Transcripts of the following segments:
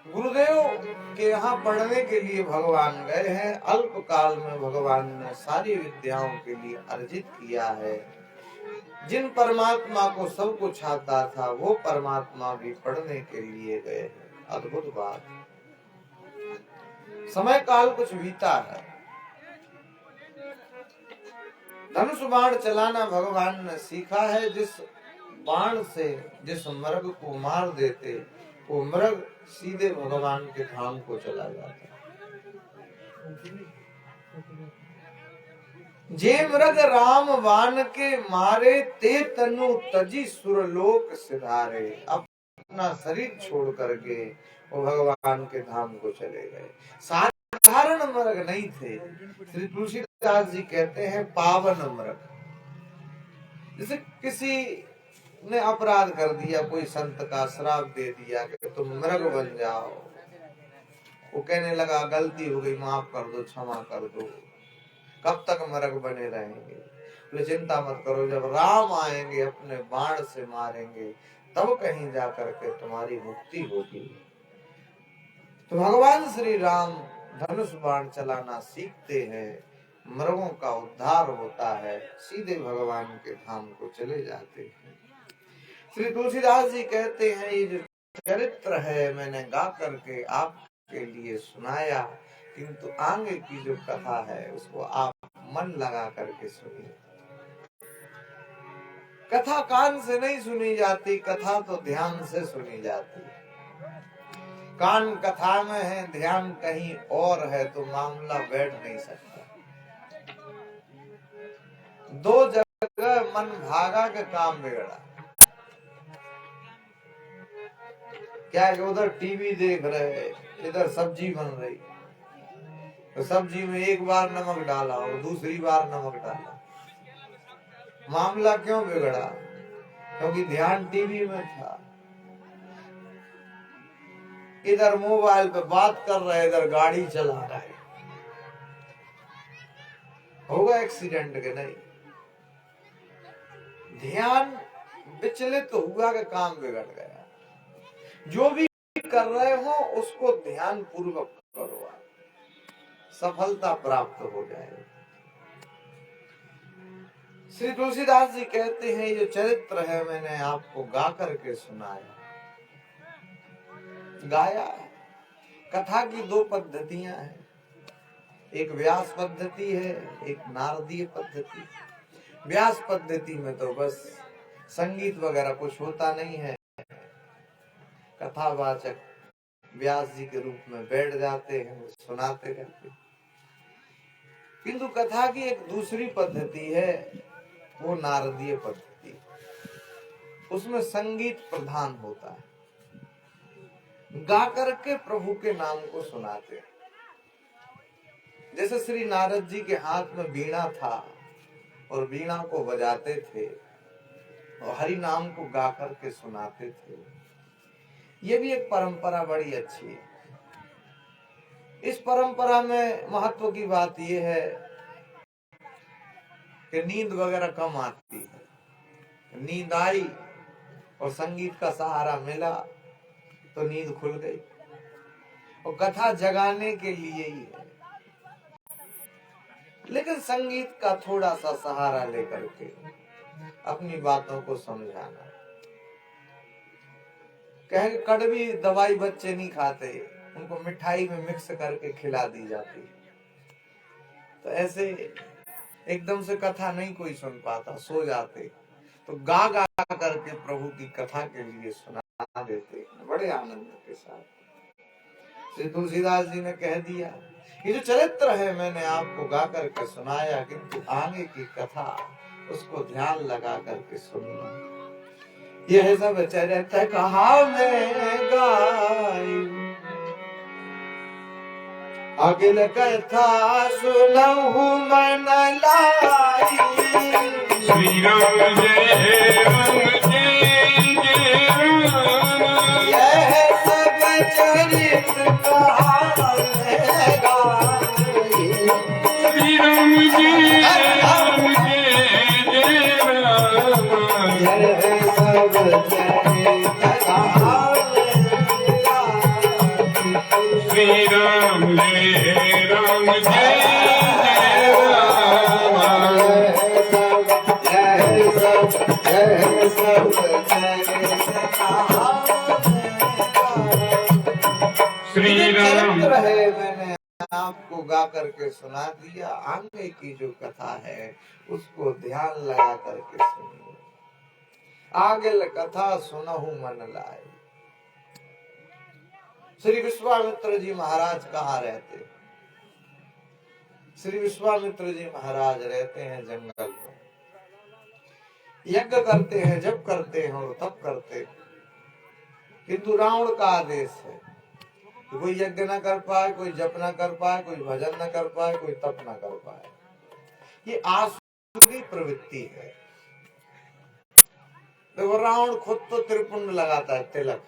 गुरुदेव के यहाँ पढ़ने के लिए भगवान गए हैं। अल्प काल में भगवान ने सारी विद्याओं के लिए अर्जित किया है। जिन परमात्मा को सब कुछ आता था वो परमात्मा भी पढ़ने के लिए गए हैं। अद्भुत बात। समय काल कुछ बीता है। धनुष बाण चलाना भगवान ने सीखा है। जिस बाण से जिस मृग को मार देते वो मृग सीधे भगवान के धाम को चला जाता। जे मृग राम बाण के मारे ते तनु तजी सुरलोक सिधारे। अपना शरीर छोड़ करके वो भगवान के धाम को चले गए। साधारण मृग नहीं थे। श्री तुलसीदास जी कहते हैं पावन मृग। जैसे किसी ने अपराध कर दिया, कोई संत का श्राप दे दिया कि तुम मृग बन जाओ, वो कहने लगा गलती हो गई, माफ कर दो, क्षमा कर दो। कब तक मृग बने रहेंगे? तो चिंता मत करो, जब राम आएंगे अपने बाण से मारेंगे तब कहीं जाकर के तुम्हारी मुक्ति होगी। तो भगवान श्री राम धनुष बाण चलाना सीखते हैं, मृगों का उद्धार होता है, सीधे भगवान के धाम को चले जाते हैं। श्री तुलसीदास जी कहते हैं ये जो चरित्र है मैंने गा करके आपके लिए सुनाया, किंतु आगे की जो कथा है उसको आप मन लगा करके सुनिए। कथा कान से नहीं सुनी जाती, कथा तो ध्यान से सुनी जाती। कान कथा में है, ध्यान कहीं और है तो मामला बैठ नहीं सकता। दो जगह मन भागा के काम बिगड़ा। क्या है, उधर टीवी देख रहे, इधर सब्जी बन रही, तो सब्जी में एक बार नमक डाला और दूसरी बार नमक डाला। मामला क्यों बिगड़ा? क्योंकि ध्यान टीवी में था। इधर मोबाइल पे बात कर रहे, इधर गाड़ी चला रहे। होगा एक्सीडेंट के नहीं? ध्यान विचलित तो हुआ कि काम बिगड़ गया। जो भी कर रहे हो उसको ध्यान पूर्वक करो, सफलता प्राप्त हो जाए। श्री तुलसीदास जी कहते हैं जो चरित्र है मैंने आपको गा करके सुनाया, गाया। कथा की दो पद्धतियां हैं, एक व्यास पद्धति है, एक नारदीय पद्धति। व्यास पद्धति में तो बस संगीत वगैरह कुछ होता नहीं है, कथावाचक व्यास जी के रूप में बैठ जाते हैं, सुनाते रहते। किंतु कथा की एक दूसरी पद्धति है, वो नारदीय पद्धति। उसमें संगीत प्रधान होता है, गा करके प्रभु के नाम को सुनाते हैं। जैसे श्री नारद जी के हाथ में वीणा था और वीणा को बजाते थे और हरि नाम को गा करके सुनाते थे। ये भी एक परंपरा बड़ी अच्छी है। इस परंपरा में महत्व की बात यह है कि नींद वगैरह कम आती है। नींद आई और संगीत का सहारा मिला तो नींद खुल गई। और कथा जगाने के लिए ही है, लेकिन संगीत का थोड़ा सा सहारा लेकर के अपनी बातों को समझाना। कहेंगे कड़वी दवाई बच्चे नहीं खाते, उनको मिठाई में मिक्स करके खिला दी जाती। तो ऐसे एकदम से कथा नहीं कोई सुन पाता, सो जाते, तो गा गा करके प्रभु की कथा के लिए सुना देते बड़े आनंद के साथ। श्री तुलसीदास जी ने कह दिया ये जो चरित्र है मैंने आपको गा करके सुनाया, किंतु आगे की कथा उसको ध्यान लगा करके सुनना। यह सब चरित्र कहा मैं गाई, अगिल कथा सुनहु मन लाई। श्री राम जय राम जय जय राम, यह सब चरित्र कहा मैं गाई। श्री राम जय राम जय जय राम, यह सब चरित्र कहा मैं गाई। श्री राम चरित्र है मैंने आपको गा करके सुना दिया। आगे की जो कथा है उसको ध्यान लगा करके सुनिए। आगे कथा सुनहु मन लाए। श्री विश्वामित्र जी महाराज कहाँ रहते? श्री विश्वामित्र जी महाराज रहते हैं जंगल में। यज्ञ करते हैं, जब करते हैं और तब करते हैं, किंतु रावण का आदेश है कि कोई यज्ञ न कर पाए, कोई जप न कर पाए, कोई भजन न कर पाए, कोई तप न कर पाए। ये आसुरी प्रवृत्ति है। देखो रावण खुद तो त्रिपुंड लगाता है, तिलक,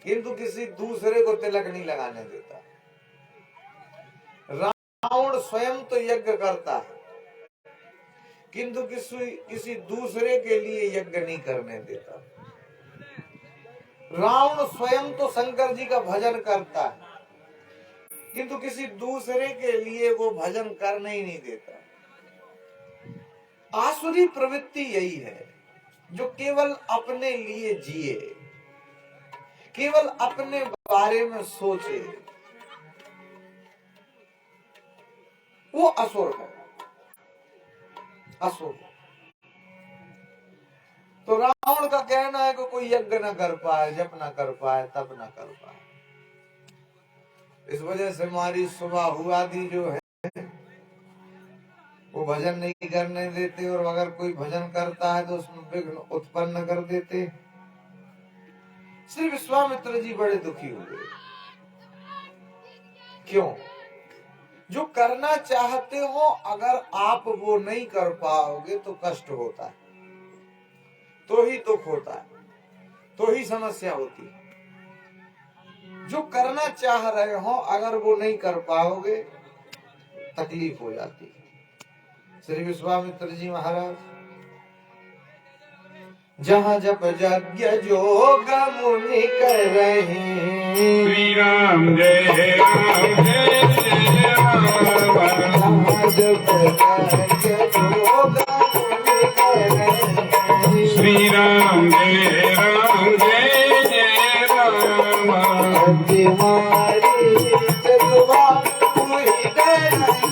किंतु किसी दूसरे को तिलक नहीं लगाने देता। रावण स्वयं तो यज्ञ करता है, किंतु किसी दूसरे के लिए यज्ञ नहीं करने देता। रावण स्वयं तो शंकर जी का भजन करता है, किंतु किसी दूसरे के लिए वो भजन करने ही नहीं देता। आसुरी प्रवृत्ति यही है, जो केवल अपने लिए जिए, केवल अपने बारे में सोचे, वो असुर है, असुर। तो रावण का कहना है कि कोई यज्ञ न कर पाए, जप न कर पाए, तप न कर पाए। इस वजह से हमारी सुबह हुआ दी जो है वो भजन नहीं करने देते, और अगर कोई भजन करता है तो उसमें विघ्न उत्पन्न कर देते। श्री विश्वामित्र जी बड़े दुखी हुए। क्यों? जो करना चाहते हो अगर आप वो नहीं कर पाओगे तो कष्ट होता है, तो ही दुख होता है, तो ही समस्या होती है। जो करना चाह रहे हो अगर वो नहीं कर पाओगे तकलीफ हो जाती है। श्री विश्वामित्र जी महाराज जहाँ जप यज्ञ जोग मुनि कर रहे, श्री राम जय राम जय जय राम। जहाँ जप यज्ञ जोग मुनि कर रहे, श्री राम जय राम जय जय राम। तुम्हारी जगवा पूरी कर रही,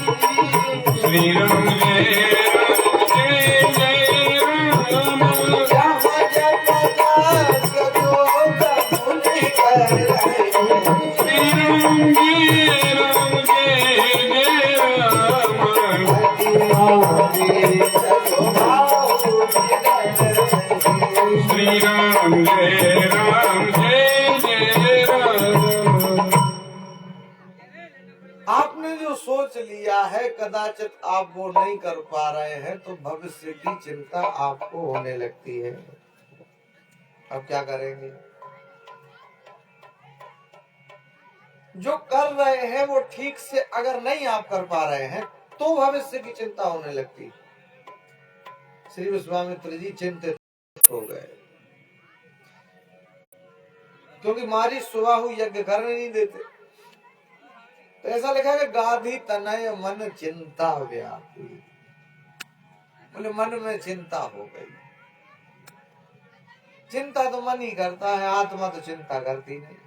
श्री राम जय राम जय जय राम। जहाँ जप यज्ञ जोग मुनि कर रहे, श्री राम जय राम जय जय राम। तुम्हारी जगवा पूरी कर रही। श्री राम जय राम जय जय राम। आपने जो सोच लिया है कदाचित आप वो नहीं कर पा रहे हैं, तो भविष्य की चिंता आपको होने लगती है। अब क्या करेंगे? जो कर रहे हैं वो ठीक से अगर नहीं आप कर पा रहे हैं तो भविष्य की चिंता होने लगती है। श्री विश्वामित्र जी चिंतित हो गए, क्योंकि मारी सुबाहु यज्ञ करने नहीं देते। तो ऐसा लिखा है कि गाधी तनय मन चिंता व्यापी। बोले मन में चिंता हो गई। चिंता तो मन ही करता है, आत्मा तो चिंता करती नहीं।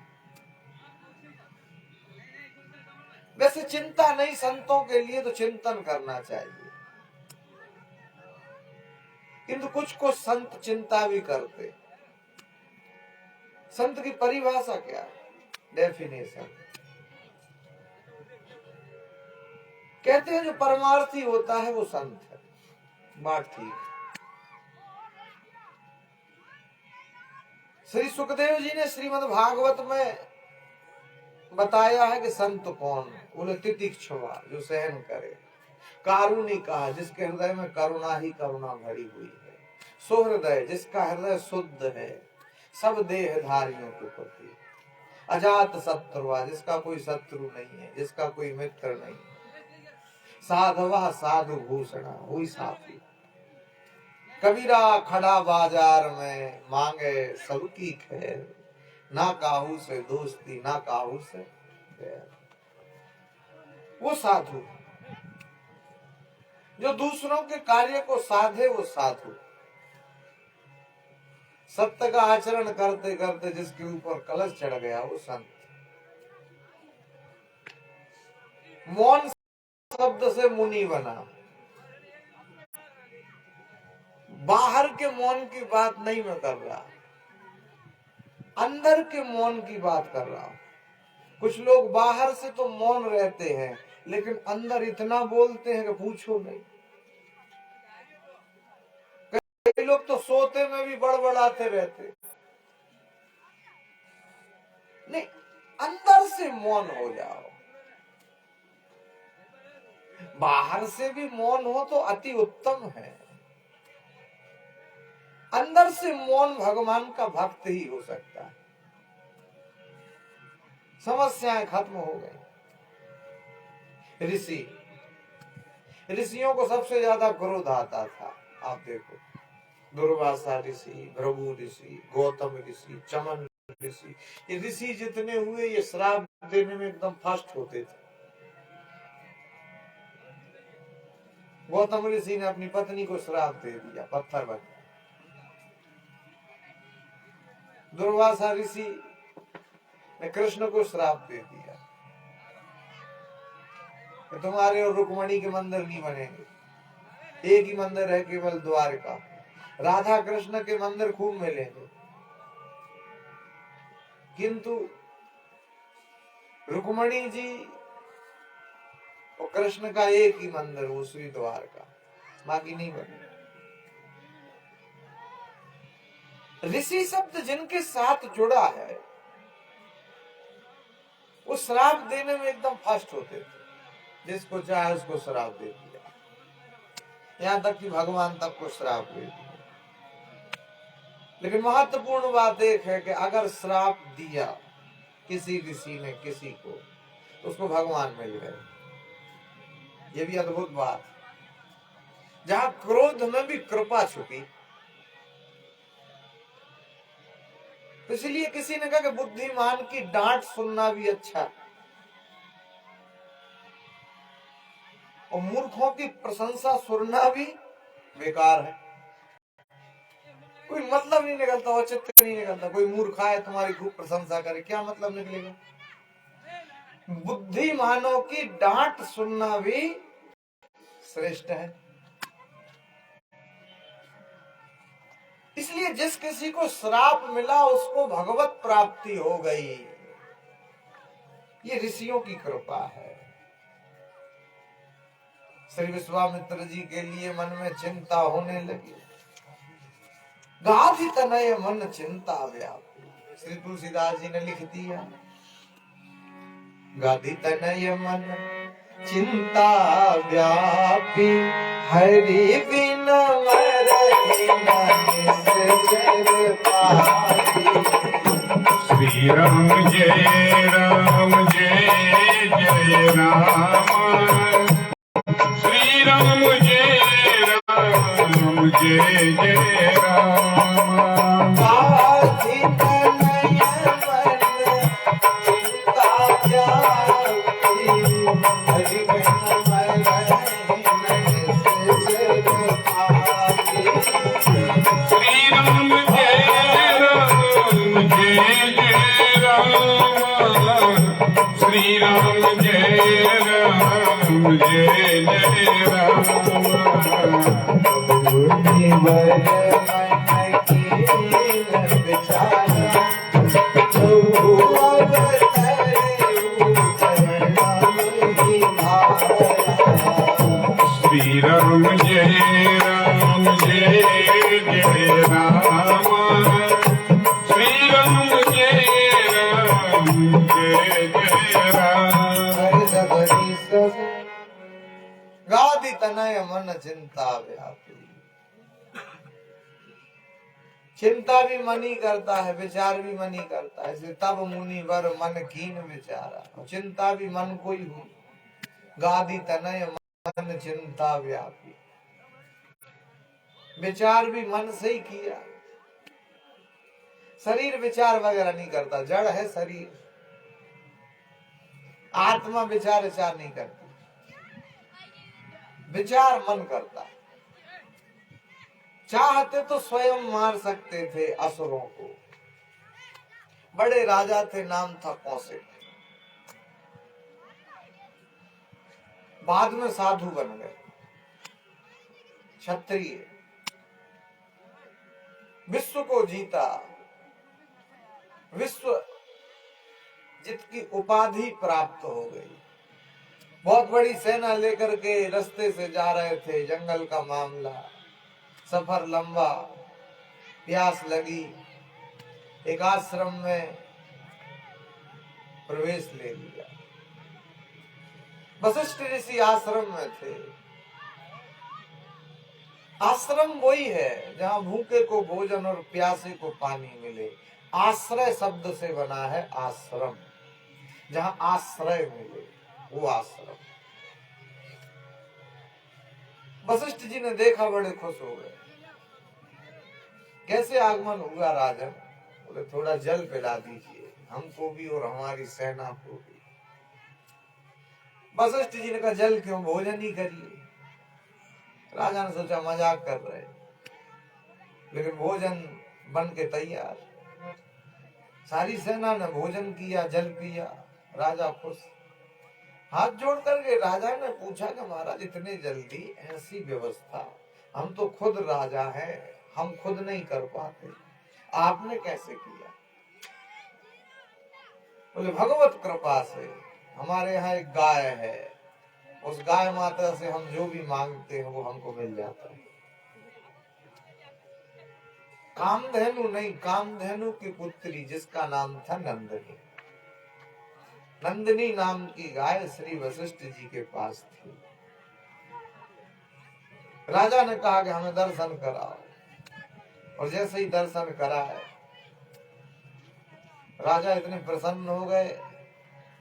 वैसे चिंता नहीं, संतों के लिए तो चिंतन करना चाहिए, किंतु कुछ को संत चिंता भी करते। संत की परिभाषा क्या है? डेफिनेशन कहते हैं जो परमार्थी होता है वो संत है। बात ठीक। श्री सुखदेव जी ने श्रीमद् भागवत में बताया है कि संत कौन? बोले तितिक्षुवा, जो सहन करे, कारुणी कहा, जिसके हृदय में करुणा ही करुणा भरी हुई है, सुहृदय, जिसका हृदय शुद्ध है सब देहधारियों के प्रति, अजात शत्रुआ, जिसका कोई शत्रु नहीं है, जिसका कोई मित्र नहीं है, साधवा साधु भूषणा, वही साथी। कबीरा खड़ा बाजार में मांगे सबकी खैर, ना काहू से दोस्ती ना काहू से बैर। वो साधु जो दूसरों के कार्य को साधे, वो साधु। सत्य का आचरण करते करते जिसके ऊपर कलश चढ़ गया वो संत। मौन शब्द से मुनि बना। बाहर के मौन की बात नहीं मैं कर रहा, अंदर के मौन की बात कर रहा हूं। कुछ लोग बाहर से तो मौन रहते हैं लेकिन अंदर इतना बोलते हैं कि पूछो नहीं। कई लोग तो सोते में भी बड़बड़ाते रहते। नहीं, अंदर से मौन हो जाओ। बाहर से भी मौन हो तो अति उत्तम है। अंदर से मौन भगवान का भक्त ही हो सकता है। समस्याएं खत्म हो गई। ऋषियों को सबसे ज्यादा क्रोध आता था। आप देखो, दुर्वासा ऋषि, भृगु ऋषि, गौतम ऋषि, चमन ऋषि, ये ऋषि जितने हुए ये श्राप देने में एकदम फास्ट होते थे। गौतम ऋषि ने अपनी पत्नी को श्राप दे दिया, पत्थर बन। दुर्वासा ऋषि ने कृष्ण को श्राप दे दिया कि तुम्हारे और रुक्मणी के मंदिर नहीं बनेंगे, एक ही मंदिर है केवल द्वारका, राधा कृष्ण के मंदिर खूब मिलेंगे किंतु रुक्मणी जी और कृष्ण का एक ही मंदिर, वो श्री द्वारका, बाकी नहीं बने। ऋषि शब्द जिनके साथ जुड़ा है वो श्राप देने में एकदम फास्ट होते थे। जिसको चाहे उसको श्राप दे दिया, यहां तक कि भगवान तक को श्राप दे दिया। लेकिन महत्वपूर्ण बात एक है कि अगर श्राप दिया किसी ऋषि ने किसी को तो उसको भगवान मिल गए। ये भी अद्भुत बात। जहां क्रोध में भी कृपा छुपी, तो इसलिए किसी ने कहा कि बुद्धिमान की डांट सुनना भी अच्छा और मूर्खों की प्रशंसा सुनना भी बेकार है। कोई मतलब नहीं निकलता, औचित्य नहीं निकलता। कोई मूर्खा है तुम्हारी खूब प्रशंसा करे, क्या मतलब निकलेगा? बुद्धिमानों की डांट सुनना भी श्रेष्ठ है। इसलिए जिस किसी को श्राप मिला उसको भगवत प्राप्ति हो गई। ये ऋषियों की कृपा है। श्री विश्वामित्र जी के लिए मन में चिंता होने लगी। गाधि तनय मन चिंता व्यापी, श्री तुलसीदास जी ने लिख दिया। गाधि तनय मन चिंता व्यापी, हरि बिन मरहि न निश्चर पापी। श्री राम जय राम जय जय राम, श्री राम जय राम जय जय राम। गाधि तनय मन चिंता व्यापी, हरि बिन मरहि न निश्चर पापी। श्री राम जय राम जय जय राम, श्री राम जय राम जय जय राम। बुद्धि बर मन कीन विचारा, प्रभु अवतरे शरणमहि भाया। श्री राम जय राम जय जय राम, श्री राम जय राम जय जय राम। हरि सब गाधि तनय मन चिंता व्यापी। चिंता भी मन ही करता है, विचार भी मन ही करता है। इसलिए तब मुनि वर मन कीन विचारा, चिंता भी मन को ही हुई। गाधि तनय मन चिंता व्यापी, विचार भी मन से ही किया। शरीर विचार वगैरह नहीं करता, जड़ है शरीर। आत्मा विचार नहीं करती, विचार मन करता है। चाहते तो स्वयं मार सकते थे असुरों को। बड़े राजा थे, नाम था कौशिक। बाद में साधु बन गए, क्षत्रिय, विश्व को जीता, विश्व जीत की उपाधि प्राप्त हो गई। बहुत बड़ी सेना लेकर के रास्ते से जा रहे थे, जंगल का मामला, सफर लंबा, प्यास लगी, एक आश्रम में प्रवेश ले लिया। वशिष्ठ ऋषि आश्रम में थे। आश्रम वही है जहां भूखे को भोजन और प्यासे को पानी मिले। आश्रय शब्द से बना है आश्रम, जहां आश्रय मिले, वो आश्रम। वशिष्ठ जी ने देखा, बड़े खुश हो गए। कैसे आगमन हुआ राजन? बोले थोड़ा जल पिला दीजिए हमको भी और हमारी सेना को भी। वशिष्ठ जी ने कहा जल क्यों, भोजन ही करिए। राजा ने सोचा मजाक कर रहे, लेकिन भोजन बन के तैयार। सारी सेना ने भोजन किया, जल पिया, राजा खुश। हाथ जोड़ करके राजा ने पूछा कि महाराज इतने जल्दी ऐसी व्यवस्था, हम तो खुद राजा हैं, हम खुद नहीं कर पाते, आपने कैसे किया? बोले भगवत कृपा से। हमारे यहाँ एक गाय है, उस गाय माता से हम जो भी मांगते हैं वो हमको मिल जाता है। कामधेनु नहीं, कामधेनु की पुत्री जिसका नाम था नंदिनी। नंदिनी नाम की गाय श्री वशिष्ठ जी के पास थी। राजा ने कहा कि हमें दर्शन कराओ, और जैसे ही दर्शन कराए राजा इतने प्रसन्न हो गए।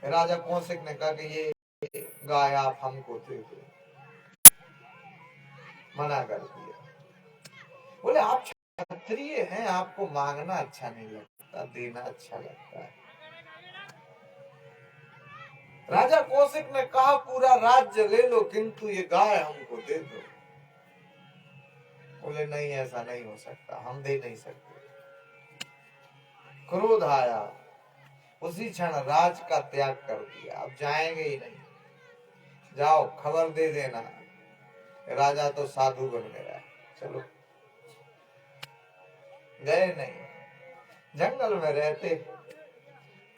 राजा कौशिक ने कहा कि ये गाय आप हमको दे दो, मना कर दिया। बोले आप क्षत्रिय हैं, आपको मांगना अच्छा नहीं लगता, देना अच्छा लगता है। राजा कौशिक ने कहा पूरा राज्य ले लो, किंतु ये गाय हमको दे दो। बोले नहीं, ऐसा नहीं हो सकता, हम दे नहीं सकते। क्रोध आया, उसी क्षण राज का त्याग कर दिया। अब जाएंगे ही नहीं, जाओ खबर दे देना। राजा तो साधु बन गया, चलो। गए नहीं, जंगल में रहते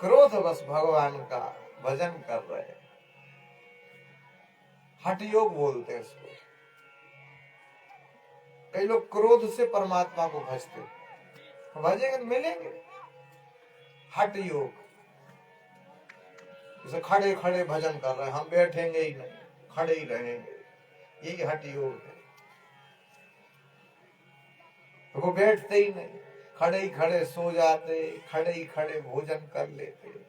क्रोध बस भगवान का भजन कर रहे। हठ योग बोलते हैं इसको। कई लोग क्रोध से परमात्मा को भजते, भजेंगे तो मिलेंगे। हठ योग, जैसे खड़े खड़े भजन कर रहे हैं, हम बैठेंगे ही नहीं, खड़े ही रहेंगे, यही हठ योग है। तो वो बैठते ही नहीं, खड़े ही खड़े सो जाते, खड़े ही खड़े भोजन कर लेते।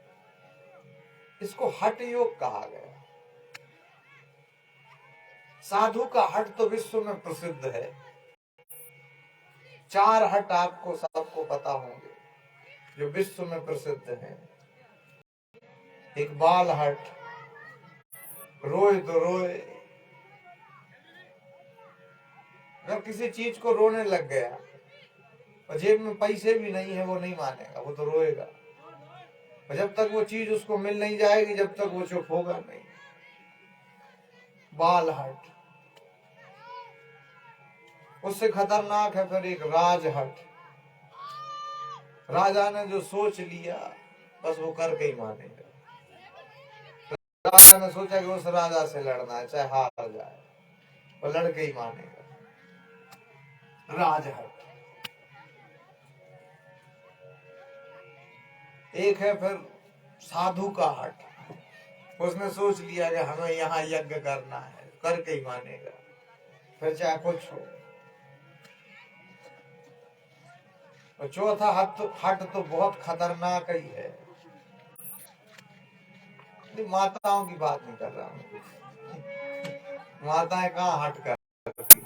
इसको हठ योग कहा गया। साधु का हठ तो विश्व में प्रसिद्ध है। 4 हठ आपको सबको पता होंगे जो विश्व में प्रसिद्ध हैं। एक बाल हठ, रोए तो रोए। अगर किसी चीज को रोने लग गया और जेब में पैसे भी नहीं है, वो नहीं मानेगा, वो तो रोएगा। और जब तक वो चीज उसको मिल नहीं जाएगी, जब तक वो चुप होगा नहीं। बाल हट। उससे खतरनाक है फिर एक राज हट। राजा ने जो सोच लिया बस वो करके ही मानेगा। राजा ने सोचा कि उस राजा से लड़ना है, चाहे हार जाए, वो लड़के ही मानेगा। राजहट। एक है फिर साधु का हट। उसने सोच लिया कि हमें यहाँ यज्ञ करना है, करके ही मानेगा, फिर चाहे कुछ हो। और चौथा हट तो बहुत खतरनाक ही है। माताओं की बात नहीं कर रहा हूँ, माताएं कहाँ हट करती,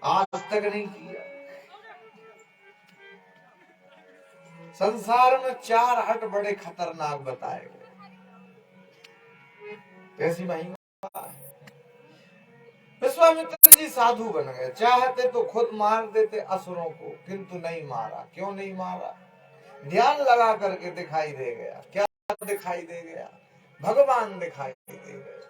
आज तक नहीं किया। संसार में 4 हट बड़े खतरनाक बताए गए। कैसी महिमा है। विश्वामित्र जी साधु बन गए, चाहते तो खुद मार देते असुरों को, किंतु नहीं मारा। क्यों नहीं मारा? ध्यान लगा करके दिखाई दे गया। क्या दिखाई दे गया? भगवान दिखाई दे गए।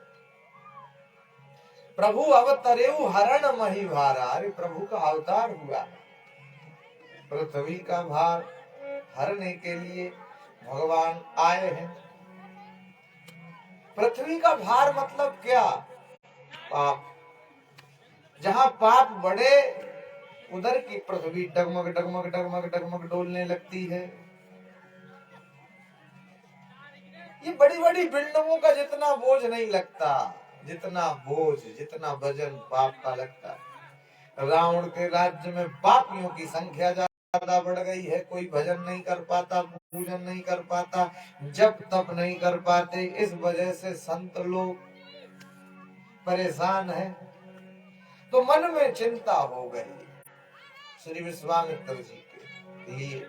प्रभु अवतरेऊ हरण मही भारा। अरे प्रभु का अवतार हुआ, पृथ्वी का भार हरने के लिए भगवान आए हैं। पृथ्वी का भार मतलब क्या? पाप। जहां पाप बढ़े उधर की पृथ्वी डगमग डगमग डगमग डगमग डोलने लगती है। ये बड़ी बड़ी बिल्डिंगों का जितना बोझ नहीं लगता, जितना बोझ, जितना वजन पाप का लगता है। रावण के राज्य में पापियों की संख्या ज्यादा बढ़ गई है। कोई भजन नहीं कर पाता, पूजन नहीं कर पाता, जप तप नहीं कर पाते। इस वजह से संत लोग परेशान हैं। तो मन में चिंता हो गई श्री विश्वामित्र जी के लिए।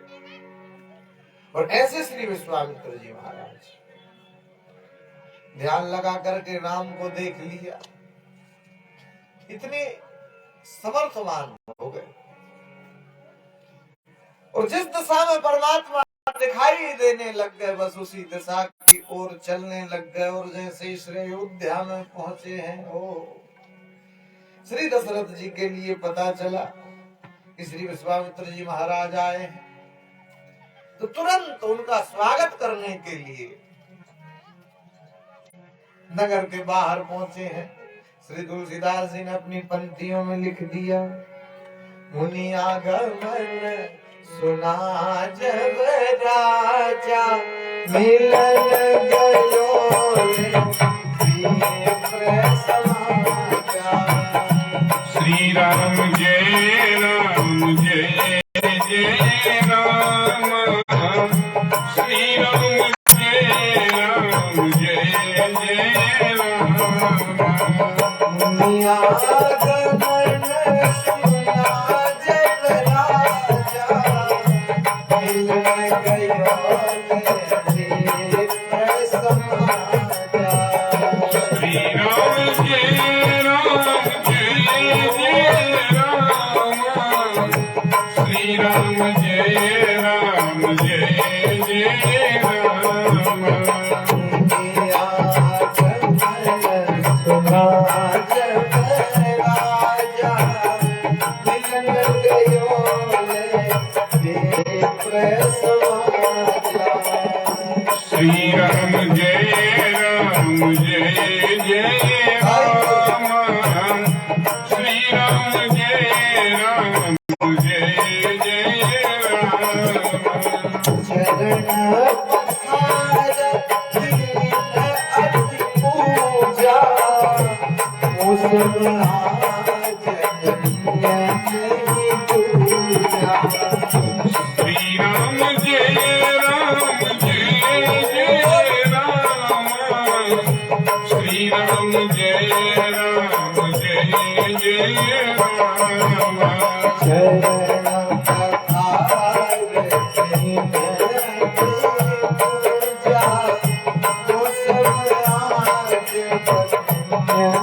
और ऐसे श्री विश्वामित्र जी महाराज ध्यान लगा करके राम को देख लिया, इतने समर्थवान हो गए। और जिस दिशा में परमात्मा दिखाई देने लग गए, बस उसी दिशा की ओर चलने लग गए। और जैसे श्री अयोध्या में पहुंचे हैं, ओ श्री दशरथ जी के लिए पता चला कि श्री विश्वामित्र जी महाराज आए हैं, तो तुरंत उनका स्वागत करने के लिए नगर के बाहर पहुंचे हैं। श्री तुलसीदास जी ने अपनी पंक्तियों में लिख दिया, मुनि आगमन सुना जब राजा, मिलन गयो श्री राम जय राम जय जय राम, श्री राम जय राम जय जय राम। मुनि आगमन सुना जब राजा, मिलन गयो श्री राम जय राम जय जय राम, श्री राम जय राम जय जय राम। श्री राम जय राम जय जय राम, श्री राम जय राम जय जय राम। चरण पखार दीन अति पूजा, मुसलमान जगन्य नहीं दूजा। श्री राम जय राम जय जय राम, श्री राम जय राम जय जय राम। चरण पखार दीन पूजा, मुसलमान जगन्य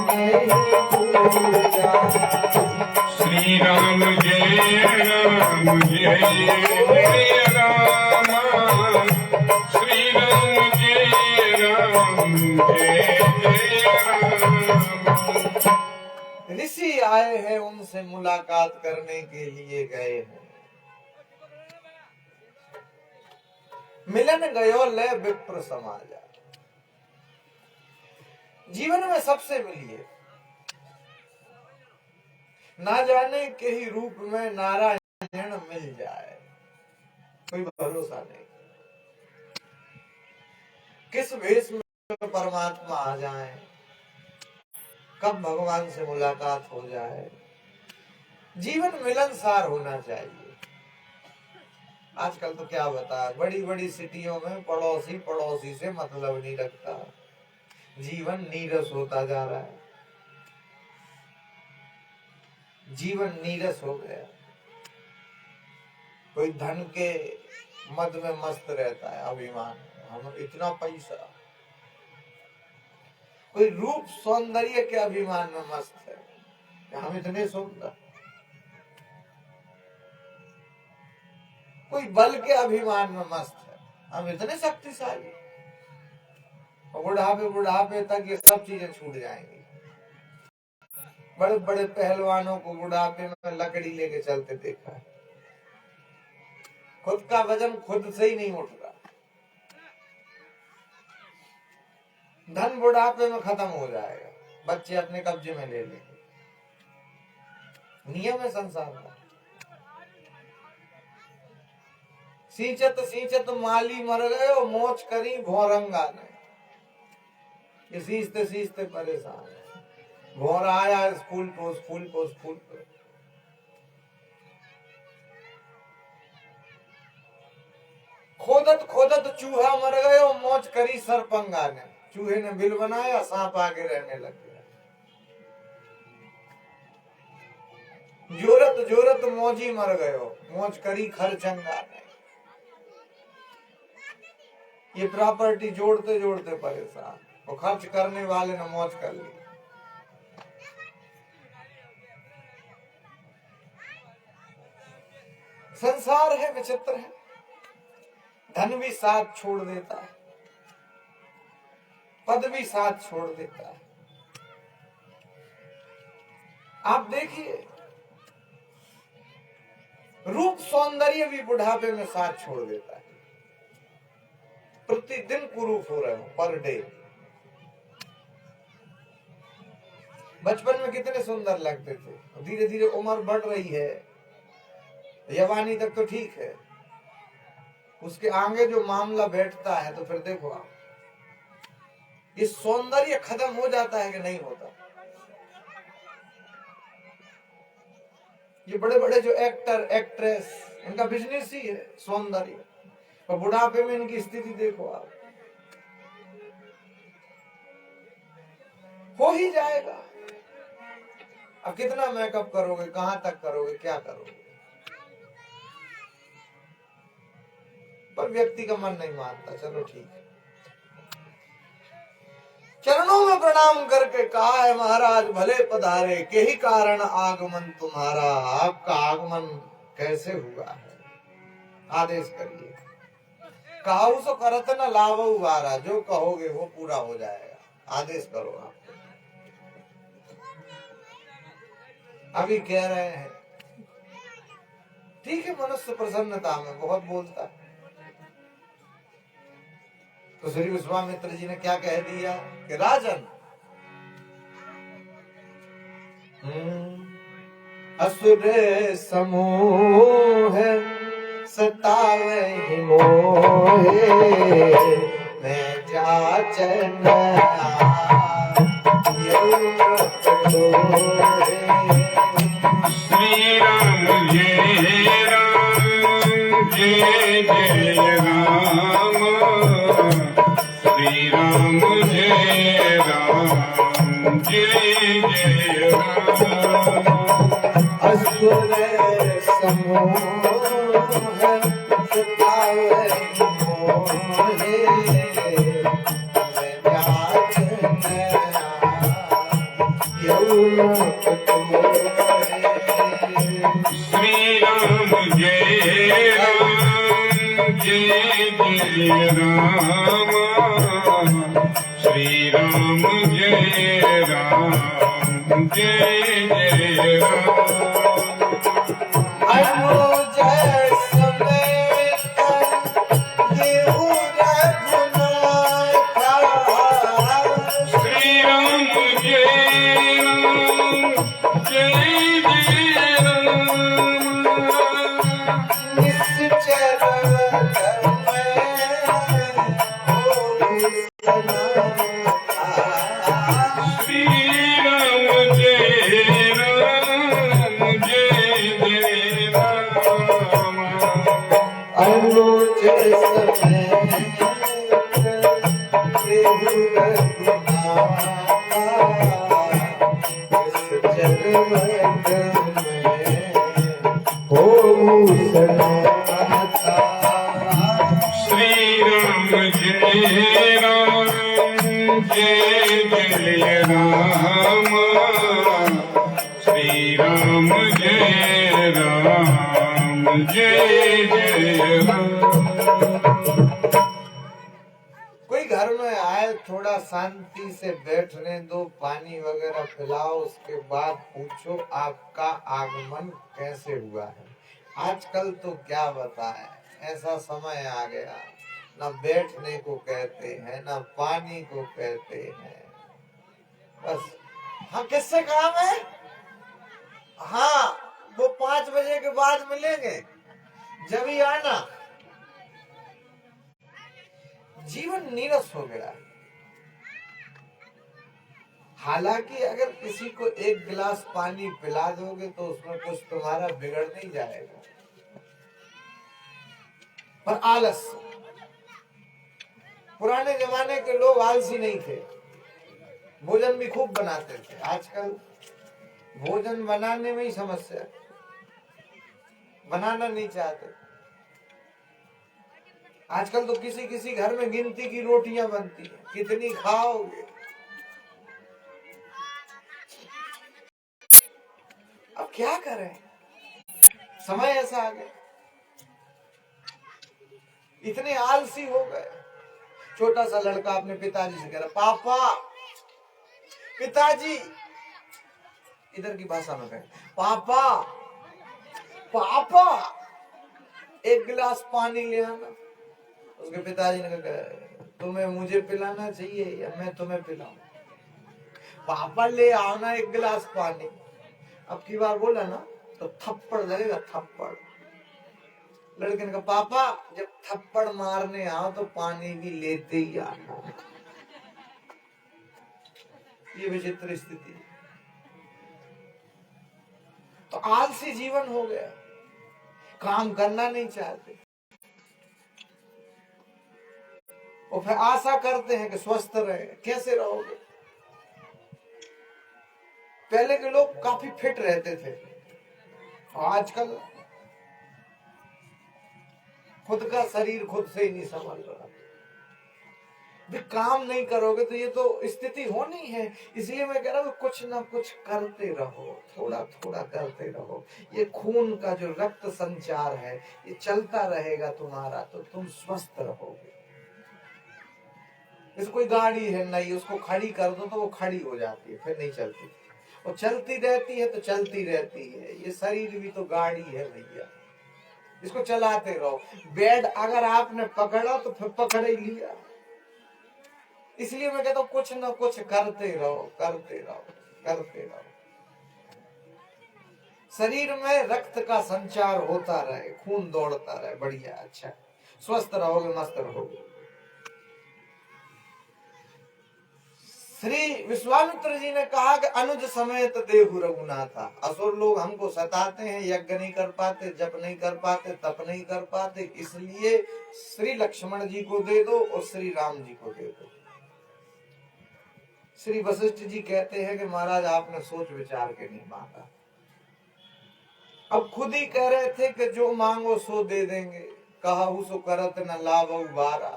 नहीं दूजा। श्री राम जय राम जय जय राम, श्री राम जय राम जय जय राम। ऋषि आए हैं, उनसे मुलाकात करने के लिए गए हैं। मिलन गयो ले विप्र समाजा। जीवन में सबसे मिलिए, ना जाने के ही रूप में नारायण मिल जाए, कोई भरोसा नहीं। किस भेष में परमात्मा आ जाए, कब भगवान से मुलाकात हो जाए। जीवन मिलनसार होना चाहिए। आजकल तो क्या बता, बड़ी बड़ी सिटियों में पड़ोसी पड़ोसी से मतलब नहीं रखता। जीवन नीरस होता जा रहा है, जीवन नीरस हो गया। कोई धन के मद में मस्त रहता है, अभिमान, हम इतना पैसा। कोई रूप सौंदर्य के अभिमान में मस्त है। हम इतने सुंदर, कोई बल के अभिमान में मस्त है, हम इतने शक्तिशाली, और बुढ़ापे तक ये सब चीजें छूट जाएंगी। बड़े बड़े पहलवानों को बुढ़ापे में लकड़ी लेके चलते देखा है, खुद का वजन खुद से ही नहीं उठता। धन बुढ़ापे में खत्म हो जाएगा, बच्चे अपने कब्जे में ले लेंगे, नियम है संसार का। सींचत माली मर गए, मोच करी भौरंगा ने, ये सींचते सींचते परेशान है। भौर आया स्कूल पे, खोदत चूहा मर गए, मोच करी सरपंगा ने, चूहे ने बिल बनाया, सांप आगे रहने लग गया। जोरत मौजी मर गयो, मौज करी खरचंगा ने। ये प्रॉपर्टी जोड़ते जोड़ते परेशान, और खर्च करने वाले ने मौज कर ली। संसार है, विचित्र है। धन भी साथ छोड़ देता है, पद भी साथ छोड़ देता है। आप देखिए, रूप सौंदर्य भी बुढ़ापे में साथ छोड़ देता है। प्रतिदिन कुरूप हो रहे हो, पर डे। बचपन में कितने सुंदर लगते थे, धीरे धीरे उम्र बढ़ रही है, जवानी तक तो ठीक है, उसके आगे जो मामला बैठता है तो फिर देखो आप, ये सौंदर्य खत्म हो जाता है कि नहीं होता। ये बड़े बड़े जो एक्टर एक्ट्रेस, इनका बिजनेस ही है सौंदर्य, और बुढ़ापे में इनकी स्थिति देखो आप। हो ही जाएगा, अब कितना मेकअप करोगे, कहां तक करोगे, क्या करोगे, पर व्यक्ति का मन नहीं मानता। चलो ठीक है, चरणों में प्रणाम करके कहा है महाराज भले पधारे, के ही कारण आगमन तुम्हारा। आपका आगमन कैसे हुआ है, आदेश करिए। काहू सो करत न लावऊ वारा, जो कहोगे वो पूरा हो जाएगा, आदेश करो आप। अभी कह रहे हैं ठीक है, मनुष्य प्रसन्नता में बहुत बोलता है, तो श्री विश्वामित्र जी ने क्या कह दिया कि राजन, असुर समूह सतावे मोहे, मैं जाचन श्री राम जय राम जय जय राम, श्री राम जय राम जय जय राम। असुर समूह सतावे मोहे, मैं जाचन श्री राम जय राम जय जय राम, श्री राम जय राम जय जय राम। अनुज समेत देहु रघुनाथ, श्री राम जय राम जय जय राम, निश्चर में होई श्री राम जय राम जय जय राम। अनुज समेत देहु रघुनाथ, श्री राम जय राम जय जय राम, श्री जय राम। कोई घर में आए थोड़ा शांति से बैठने दो, पानी वगैरह पिलाओ, उसके बाद पूछो आपका आगमन कैसे हुआ है। आजकल तो क्या बताएं, ऐसा समय आ गया, ना बैठने को कहते हैं ना पानी को कहते हैं। बस हाँ, किससे काम है? हाँ, वो 5 बजे के बाद मिलेंगे, जब ही आना। जीवन नीरस हो गया। हालांकि अगर किसी को 1 गिलास पानी पिला दोगे तो उसमें कुछ तुम्हारा बिगड़ नहीं जाएगा, पर आलस। पुराने जमाने के लोग आलसी नहीं थे, भोजन भी खूब बनाते थे। आजकल भोजन बनाने में ही समस्या, बनाना नहीं चाहते। आजकल तो किसी किसी घर में गिनती की रोटियां बनती हैं, कितनी खाओगे। अब क्या करें, समय ऐसा आ गया, इतने आलसी हो गए। छोटा सा लड़का अपने पिताजी से कह रहा, पापा, पिताजी, इधर की भाषा में कहे, पापा पापा 1 गिलास पानी ले आना। उसके पिताजी ने कहा, तुम्हें मुझे पिलाना चाहिए या मैं तुम्हें पिलाऊं? पापा ले आओ ना 1 गिलास पानी। अब की बार बोला ना तो थप्पड़ लगेगा, थप्पड़। लड़के ने कहा, पापा जब थप्पड़ मारने आओ तो पानी भी लेते ही आना। ये विचित्र स्थिति। तो आलसी जीवन हो गया, काम करना नहीं चाहते, और फिर आशा करते हैं कि स्वस्थ रहे। कैसे रहोगे? पहले के लोग काफी फिट रहते थे, आजकल खुद का शरीर खुद से ही नहीं संभाल रहा। भी काम नहीं करोगे तो ये तो स्थिति होनी है। इसलिए मैं कह रहा हूं कुछ ना कुछ करते रहो, थोड़ा थोड़ा करते रहो। ये खून का जो रक्त संचार है ये चलता रहेगा तुम्हारा, तो तुम स्वस्थ रहोगे। जैसे कोई गाड़ी है नई, उसको खड़ी कर दो तो वो खड़ी हो जाती है, फिर नहीं चलती, और चलती रहती है तो चलती रहती है। ये शरीर भी तो गाड़ी है भैया, इसको चलाते रहो। बेड अगर आपने पकड़ा तो फिर पकड़ ही लिया। इसलिए मैं कहता हूं कुछ ना कुछ करते रहो, करते रहो, करते रहो। शरीर में रक्त का संचार होता रहे, खून दौड़ता रहे, बढ़िया, अच्छा, स्वस्थ रहोगे, मस्त रहोगे। श्री विश्वामित्र जी ने कहा कि अनुज समेत देहु रघुनाथा। असुर लोग हमको सताते हैं, यज्ञ नहीं कर पाते, जप नहीं कर पाते, तप नहीं कर पाते, इसलिए श्री लक्ष्मण जी को दे दो और श्री राम जी को दे दो। श्री वशिष्ठ जी कहते हैं कि महाराज आपने सोच विचार के नहीं मांगा। अब खुद ही कह रहे थे कि जो मांगो सो दे देंगे, कहु सो करत न लाभउ बारा।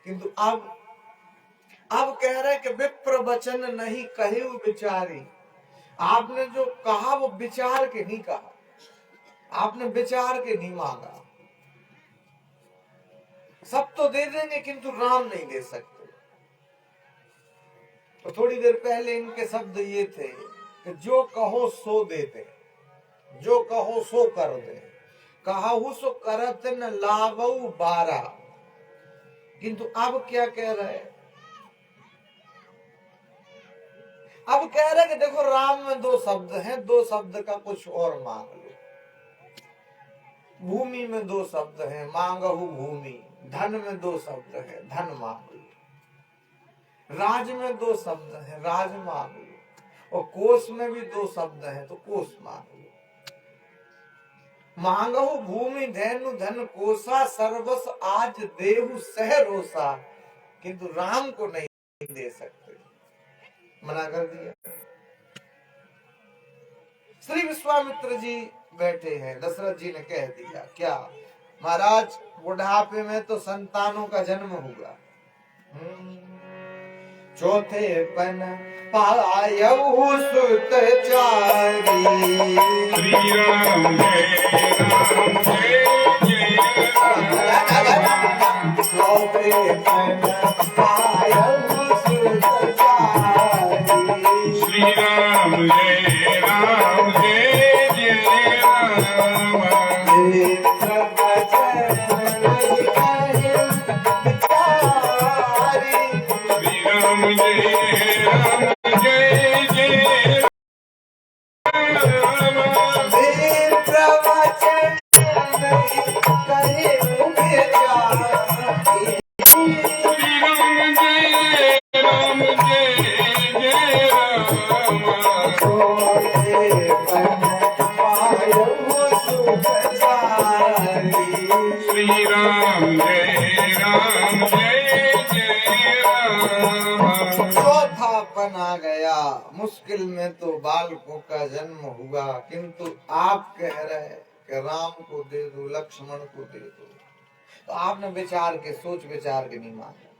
किंतु अब कह रहे कि विप्र वचन नहीं कहे विचारी। आपने जो कहा वो विचार के नहीं कहा, आपने विचार के नहीं मांगा। सब तो दे देंगे किंतु राम नहीं दे सकते। तो थोड़ी देर पहले इनके शब्द ये थे कि जो कहो सो दे दे, जो कहो सो कर दे, कहु सो करत न लाभउ बारा। किंतु अब क्या कह रहे हैं? अब कह रहे कि देखो राम में 2 शब्द हैं, 2 शब्द का कुछ और मांग लो। भूमि में 2 शब्द हैं, मांगहु भूमि। धन में 2 शब्द है, धन मांग लो। राज में 2 शब्द है, राज मांग लो। और कोष में भी 2 शब्द है, तो कोष मांग लो। मांगहु भूमि धेनु धन कोसा, सर्वस आज देहु सह रोसा। किंतु राम को नहीं दे सकते, मना कर दिया। श्री विश्वामित्र जी बैठे हैं, दशरथ जी ने कह दिया क्या महाराज, बुढ़ापे में तो संतानों का जन्म होगा। चौथे पन पायऊ सुत चारी। श्री राम जय राम जय जय राम। चौथे पन पायऊ सुत चारी। श्री राम जय राम जय जय राम। नेत्र बचन नहीं कहे बिचारी। श्री राम जय राम जय जय राम। नेत्र बचन नहीं कहे बिचारी। श्री राम जय राम जय जय राम। चौथे पन पायऊ सुत चारी। श्री राम जय राम जय जय राम। चौथा पन आ गया। मुश्किल में तो बालकों का जन्म हुआ, किंतु आप कह रहे कि राम को दे दो, लक्ष्मण को दे दो, तो आपने विचार के सोच विचार के नहीं माने।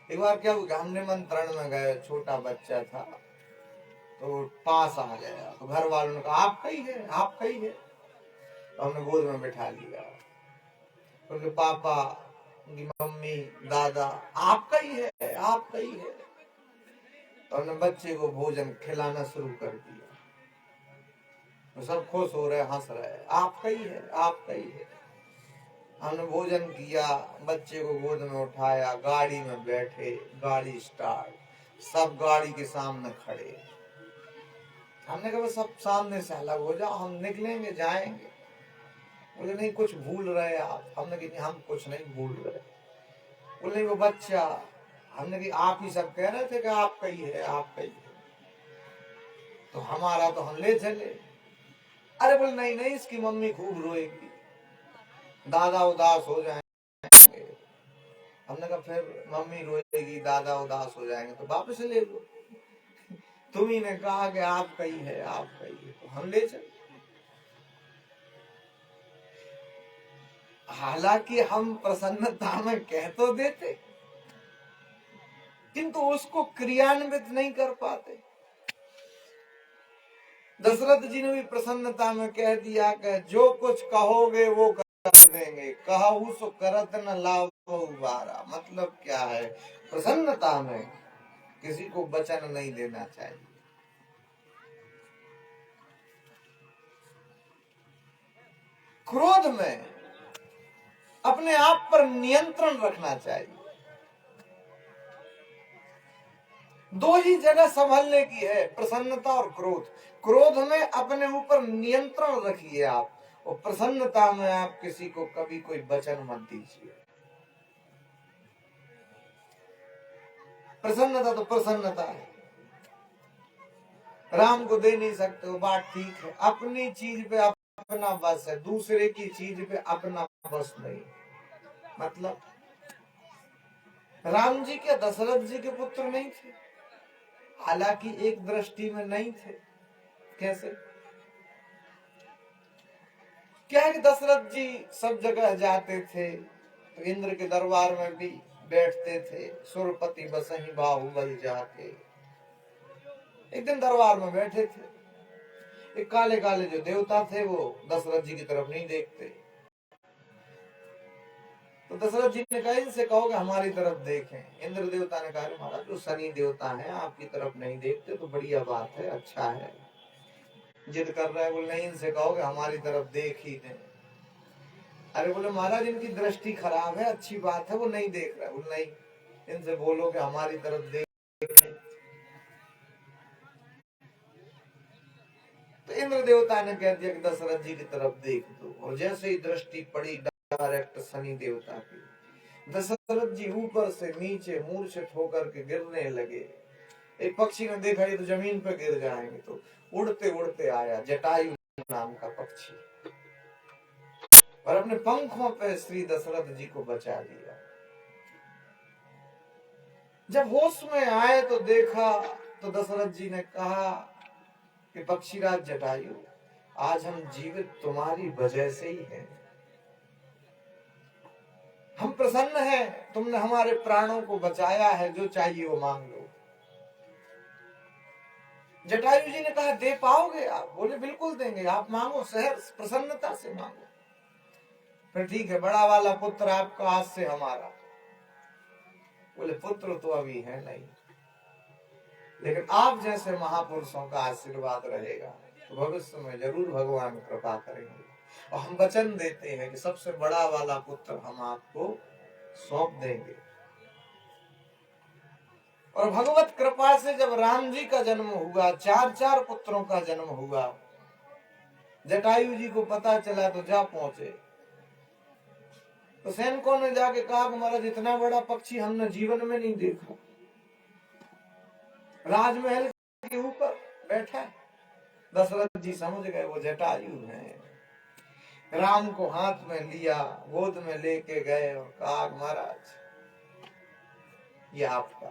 एक बार क्या हुआ, हम निमंत्रण में गए, छोटा बच्चा था, तो पास आ गया, तो घर वालों ने कहा आपका ही है, आपका ही है। तो हमने गोद में बिठा लिया, उनके पापा, उनकी मम्मी, दादा, आपका ही है, आपका ही है। तो हमने बच्चे को भोजन खिलाना शुरू कर दिया। तो सब खुश हो रहे, हंस रहे, आपका ही है, आपका ही है। हमने भोजन किया, बच्चे को गोद में उठाया, गाड़ी में बैठे, गाड़ी स्टार्ट, सब गाड़ी के सामने खड़े। हमने कहा सब सामने से अलग हो जाओ, हम निकलेंगे, जाएंगे। बोले नहीं कुछ भूल रहे आप। हमने कहा हम कुछ नहीं भूल रहे। बोले नहीं वो बच्चा। हमने कहा आप ही सब कह रहे थे कि आपका ही है, आपका ही है, तो हमारा तो हम ले चले। अरे बोले नहीं नहीं, इसकी मम्मी खूब रोएगी, दादा उदास हो जाएंगे। हमने कहा फिर मम्मी रोएगी, दादा उदास हो जाएंगे, तो वापस ले लो। तुम ही ने कहा कि आपका ही है, आपका ही है, तो हम ले चले। हालांकि हम प्रसन्नता में कह तो देते, किंतु उसको क्रियान्वित नहीं कर पाते। दशरथ जी ने भी प्रसन्नता में कह दिया कि जो कुछ कहोगे वो कर देंगे, कहूँ सो करत न लाभ उबारा। मतलब क्या है, प्रसन्नता में किसी को वचन नहीं देना चाहिए। क्रोध में अपने आप पर नियंत्रण रखना चाहिए। दो ही जगह संभलने की है, प्रसन्नता और क्रोध। क्रोध में अपने ऊपर नियंत्रण रखिए आप, और प्रसन्नता में आप किसी को कभी कोई वचन मत दीजिए। प्रसन्नता तो प्रसन्नता है, राम को दे नहीं सकते हो, बात ठीक है। अपनी चीज पे अपना बस है, दूसरे की चीज पे अपना बस नहीं। मतलब राम जी क्या दशरथ जी के पुत्र नहीं थे? हालांकि एक दृष्टि में नहीं थे। कैसे? क्या है कि दशरथ जी सब जगह जाते थे, तो इंद्र के दरबार में भी बैठते थे। सुरपति बसही बाहुबल जाके, एक दिन दरबार में बैठे थे, एक काले काले जो देवता थे वो दशरथ जी की तरफ नहीं देखते। तो दशरथ जी ने कहा इनसे कहो कि हमारी तरफ देखें। इंद्र देवता ने कहा महाराज जो शनि देवता है आपकी तरफ नहीं देखते तो बढ़िया बात है, अच्छा है, जिद कर रहा है। बोले नहीं, इनसे कहो कि हमारी तरफ देख ही दें। अरे बोले महाराज इनकी दृष्टि खराब है, अच्छी बात है, वो नहीं देख रहा है। बोले नहीं, इनसे बोलो कि हमारी तरफ देखें। तो इंद्र देवता ने कह दिया कि दशरथ जी की तरफ देख दो, और जैसे ही दृष्टि पड़ी डायरेक्ट शनि देवता की, दशरथ जी ऊपर से नीचे मूर्छित होकर के गिरने लगे। एक पक्षी ने देखा ये तो जमीन पर गिर जाएंगे, तो उड़ते उड़ते आया, जटायु नाम का पक्षी, और अपने पंखों पे श्री दशरथ जी को बचा लिया। जब होश में आए तो देखा, तो दशरथ जी ने कहा कि पक्षीराज जटायु, आज हम जीवित तुम्हारी वजह से ही हैं। हम प्रसन्न हैं, तुमने हमारे प्राणों को बचाया है, जो चाहिए वो मांग लो। जटायु जी ने कहा दे पाओगे आप? बोले बिल्कुल देंगे, आप मांगो, सहर्ष प्रसन्नता से मांगो। फिर ठीक है, बड़ा वाला पुत्र आपका, आज से हमारा। बोले पुत्र तो अभी है नहीं, लेकिन आप जैसे महापुरुषों का आशीर्वाद रहेगा तो भविष्य में जरूर भगवान कृपा करेंगे। और हम वचन देते हैं कि सबसे बड़ा वाला पुत्र हम आपको सौंप देंगे। और भगवत कृपा से जब राम जी का जन्म हुआ, 4 पुत्रों का जन्म हुआ, जटायु जी को पता चला तो जा पहुंचे। तो सैनिकों ने जाके कहा कि महाराज इतना बड़ा पक्षी हमने जीवन में नहीं देखा, राजमहल के ऊपर बैठा है। दशरथ जी समझ गए वो जटायु है। राम को हाथ में लिया, गोद में लेके गए और कहा महाराज ये आपका,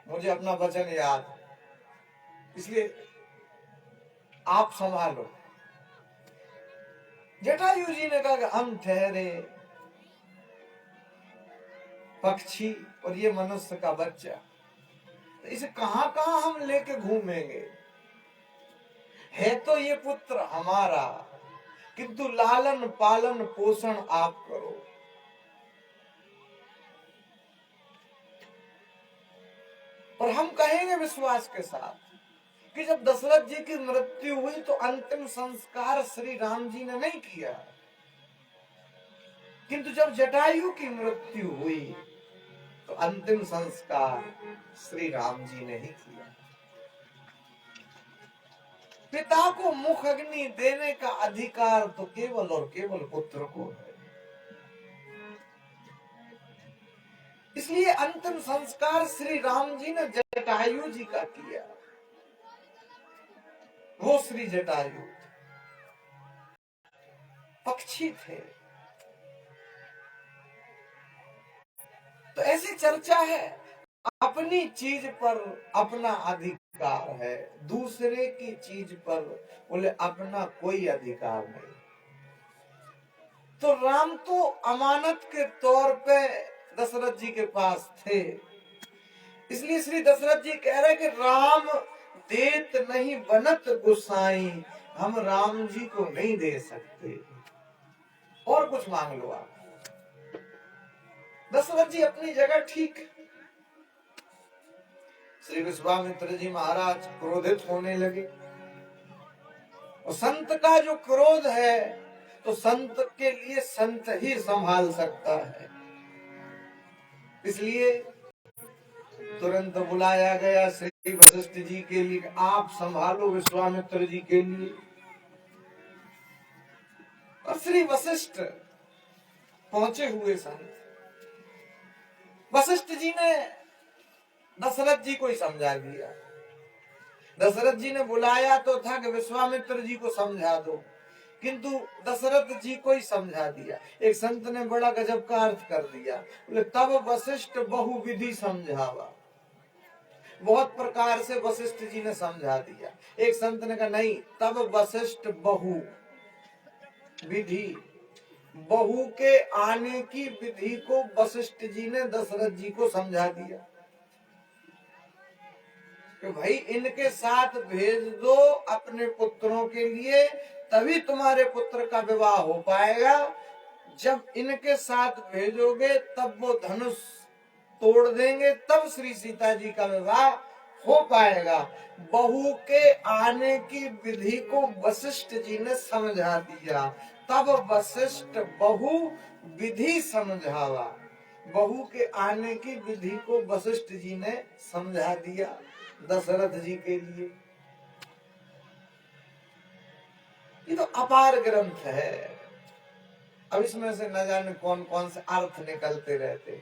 मुझे अपना वचन याद, इसलिए आप संभालो। जटायु जी ने कहा कि हम ठहरे पक्षी और ये मनुष्य का बच्चा, तो इसे कहां कहां हम लेके घूमेंगे? है तो ये पुत्र हमारा, किंतु लालन पालन पोषण आप करो। और हम कहेंगे विश्वास के साथ कि जब दशरथ जी की मृत्यु हुई तो अंतिम संस्कार श्री राम जी ने नहीं किया, किंतु जब जटायु की मृत्यु हुई तो अंतिम संस्कार श्री राम जी ने ही किया। पिता को मुख अग्नि देने का अधिकार तो केवल और केवल पुत्र को है। इसलिए अंतिम संस्कार श्री राम जी ने जटायु जी का किया। वो श्री जटायु पक्षी थे। तो ऐसी चर्चा है, अपनी चीज पर अपना अधिकार है, दूसरे की चीज पर बोले अपना कोई अधिकार नहीं। तो राम तो अमानत के तौर पे दशरथ जी के पास थे, इसलिए श्री दशरथ जी कह रहे कि राम देत नहीं बनत गुसाई, हम राम जी को नहीं दे सकते, और कुछ मांग लो आप। दशरथ जी अपनी जगह ठीक। श्री विश्वामित्र जी महाराज क्रोधित होने लगे, और संत का जो क्रोध है तो संत के लिए संत ही संभाल सकता है। इसलिए तुरंत बुलाया गया श्री वशिष्ठ जी के लिए, आप संभालो विश्वामित्र जी के लिए। और श्री वशिष्ठ पहुंचे हुए संत, वशिष्ठ जी ने दशरथ जी को ही समझा दिया। दशरथ जी ने बुलाया तो था कि विश्वामित्र जी को समझा दो, किंतु दशरथ जी को ही समझा दिया। एक संत ने बड़ा गजब का अर्थ कर दिया, बोले तब वशिष्ठ बहुविधि समझावा। बहुत प्रकार से वशिष्ठ जी ने समझा दिया। एक संत ने कहा नहीं, तब वशिष्ठ बहु विधि, बहू के आने की विधि को वशिष्ठ जी ने दशरथ जी को समझा दिया कि भाई इनके साथ भेज दो अपने पुत्रों के लिए, तभी तुम्हारे पुत्र का विवाह हो पाएगा। जब इनके साथ भेजोगे तब वो धनुष तोड़ देंगे, तब श्री सीता जी का विवाह हो पाएगा। बहू के आने की विधि को वशिष्ठ जी ने समझा दिया, तब वशिष्ठ बहु विधि समझावा। बहू के आने की विधि को वशिष्ठ जी ने समझा दिया दशरथ जी के लिए। ये तो अपार ग्रंथ है। अब इसमें से न जाने कौन कौन से अर्थ निकलते रहते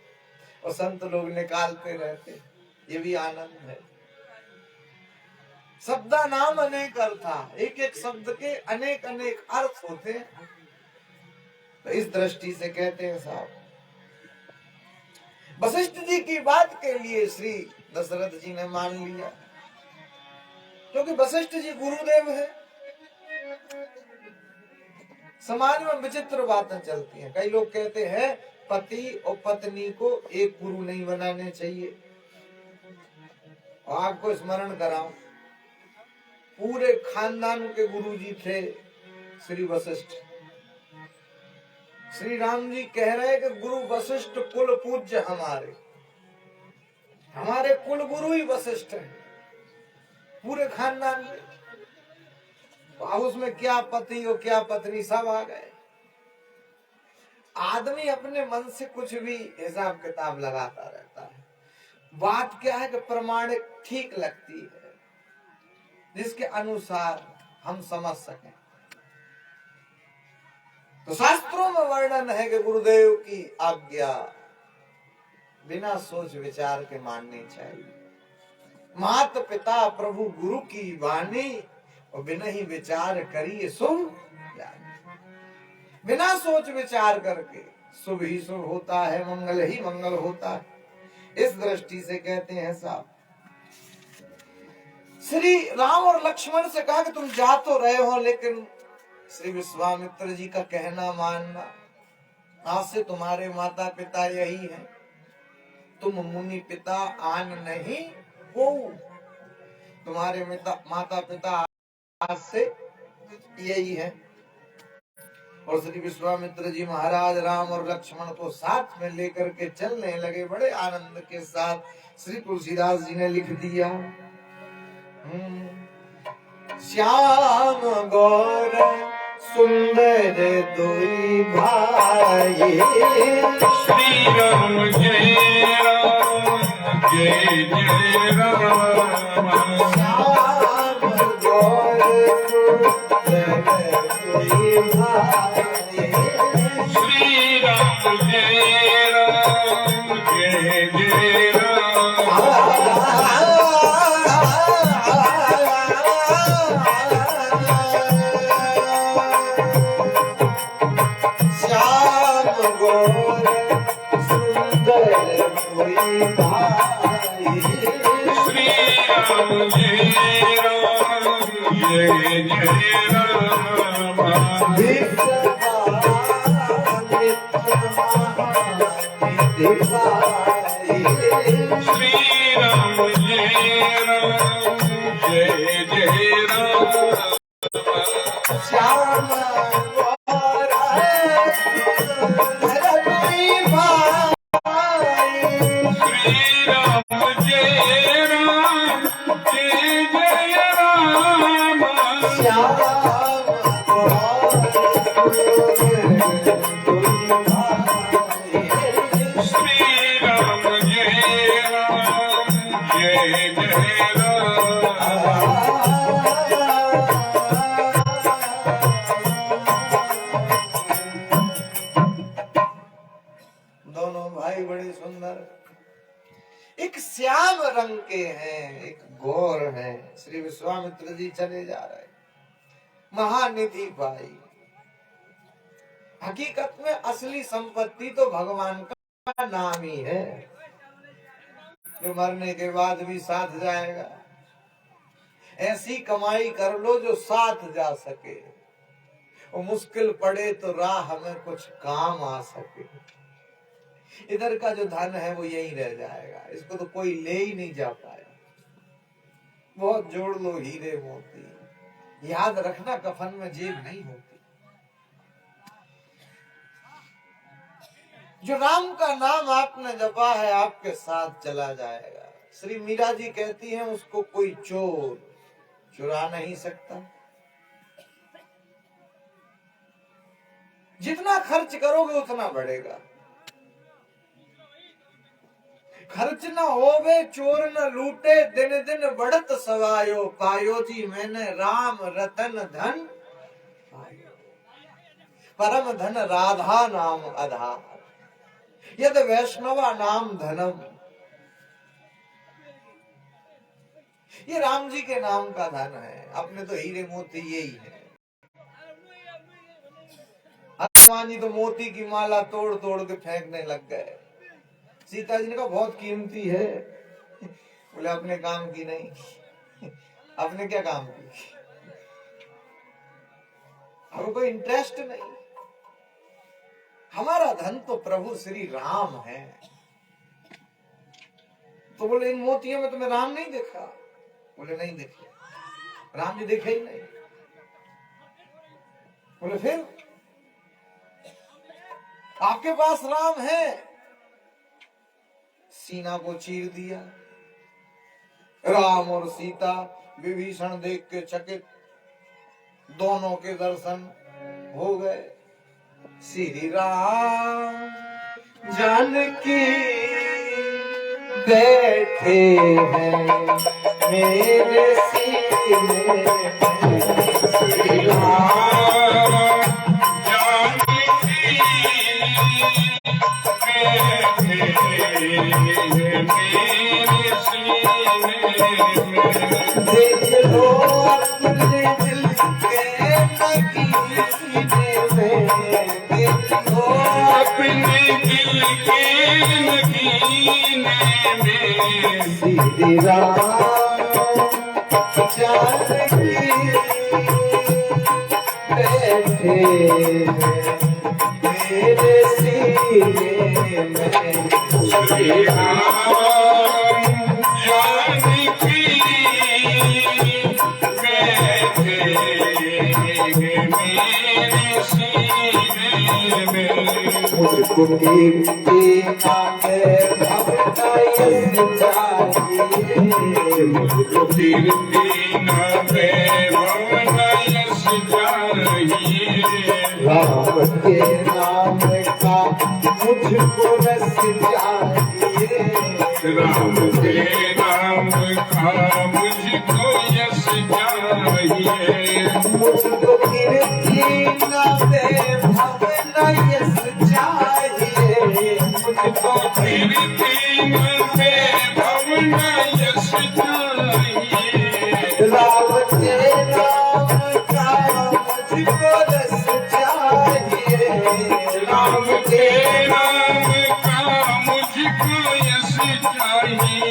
और संत लोग निकालते रहते, ये भी आनंद है। शब्दा नाम अनेक अर्था, एक एक शब्द के अनेक अनेक अर्थ होते हैं। तो इस दृष्टि से कहते हैं साहब, वशिष्ठ जी की बात के लिए श्री दशरथ जी ने मान लिया, क्योंकि वशिष्ठ जी गुरुदेव है। समाज में विचित्र बातें चलती हैं। कई लोग कहते हैं पति और पत्नी को एक गुरु नहीं बनाने चाहिए। और आपको स्मरण कराऊं, पूरे खानदान के गुरु जी थे श्री वशिष्ठ। श्री राम जी कह रहे हैं कि गुरु वशिष्ठ कुल पूज्य हमारे कुल गुरु ही वशिष्ठ हैं पूरे खानदान में। अब उसमें क्या पति और क्या पत्नी सब आ गए। आदमी अपने मन से कुछ भी हिसाब किताब लगाता रहता है। बात क्या है कि प्रमाणिक ठीक लगती है, जिसके अनुसार हम समझ सकें। तो शास्त्रों में वर्णन है कि गुरुदेव की आज्ञा बिना सोच विचार के माननी चाहिए। मात पिता प्रभु गुरु की वाणी, और बिना ही विचार करिए शुभ जानी। बिना सोच विचार करके शुभ ही शुभ होता है, मंगल ही मंगल होता है। इस दृष्टि से कहते हैं साहब, श्री राम और लक्ष्मण से कहा कि तुम जा तो रहे हो, लेकिन श्री विश्वामित्र जी का कहना मानना। आज से तुम्हारे माता पिता यही हैं, तुम मुनि पिता आन नहीं हो। तुम्हारे माता पिता आज से यही है। और श्री विश्वामित्र जी महाराज राम और लक्ष्मण को साथ में लेकर के चलने लगे। बड़े आनंद के साथ श्री तुलसीदास जी ने लिख दिया, श्याम गौर सुंदर दुई भाई, श्री राम जय राम जय जय राम। श्याम गौर सुंदर दुई भाई, श्री राम जय राम जय जय राम। श्याम गौर सुंदर दुई भाई, श्री राम जय राम जय जय राम। श्री राम जय राम जय जय राम। श्याम गौर सुंदर दुई भाई, श्री राम जय राम जय जय राम। श्याम गौर सुंदर दुई भाई, श्री राम जय राम जय जय राम। दोनों भाई बड़े सुंदर, एक श्याम रंग के हैं, एक गौर है। श्री विश्वामित्र जी चले जा रहे, महानिधि भाई। हकीकत में असली संपत्ति तो भगवान का नाम ही है, जो मरने के बाद भी साथ जाएगा। ऐसी कमाई कर लो जो साथ जा सके, और मुश्किल पड़े तो राह में कुछ काम आ सके। इधर का जो धन है वो यही रह जाएगा, इसको तो कोई ले ही नहीं जा पाएगा। बहुत जोड़ लो हीरे मोती, याद रखना कफन में जेब नहीं होती। जो राम का नाम आपने जपा है आपके साथ चला जाएगा। श्री मीरा जी कहती हैं, उसको कोई चोर चुरा नहीं सकता। जितना खर्च करोगे उतना बढ़ेगा। खर्च न होवे चोर न लूटे, दिन दिन बढ़त सवायो। पायो जी मैंने राम रतन धन पायो, परम धन राधा नाम आधार। यद वैष्णवा नाम धनम, ये राम जी के नाम का धन है। अपने तो हीरे मोती यही है। हनुमान जी तो मोती की माला तोड़ तोड़ के फेंकने लग गए। सीता जी ने कहा बहुत कीमती है। बोले अपने काम की नहीं। अपने क्या काम की, हमको कोई इंटरेस्ट नहीं। हमारा धन तो प्रभु श्री राम है। तो बोले इन मोतियों में तुम्हें राम नहीं देखा? बोले नहीं देखे, राम जी देखे ही नहीं। बोले फिर आपके पास राम है? सीना को चीर दिया। राम और सीता विभीषण देख के चकित, दोनों के दर्शन हो गए। श्री राम जानकी बैठे हैं मेरे सीने में। श्री राम जानकी बैठे मेरे सीने में। देख लो अपने दिल के नगीने में, देख लो अपने दिल के नगीने में। श्री राम जानकी बैठे मेरे सीने में। श्री राम जानकी बैठे मेरे सीने में। मुझको कीर्ति नामे भवता यश चाहिए। मुझको कीर्ति नामे भवता यश चाहिए। राम के नाम का मुझको रस चाहिए। राम के नाम का मुझको यश चाहिए। मुझको कीर्ति नामे भवता यश चाहिए। मुझको कीर्ति नामे भवता यश चाहिए। राम के नाम का मुझको रस चाहिए। राम के नाम का मुझको यश चाहिए।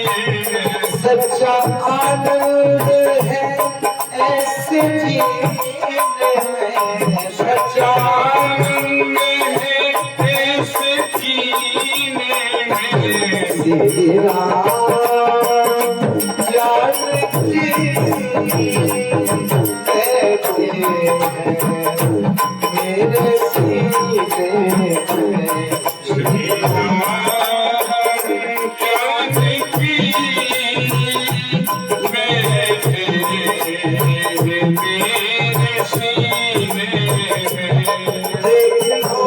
सच्चा आनंद है ऐसे जीने में। सच्चा आनंद है ऐसे जीने में। श्री राम जानकी बैठे हैं मेरे सीने में। श्री राम जानकी बैठे मेरे सीने में। देख लो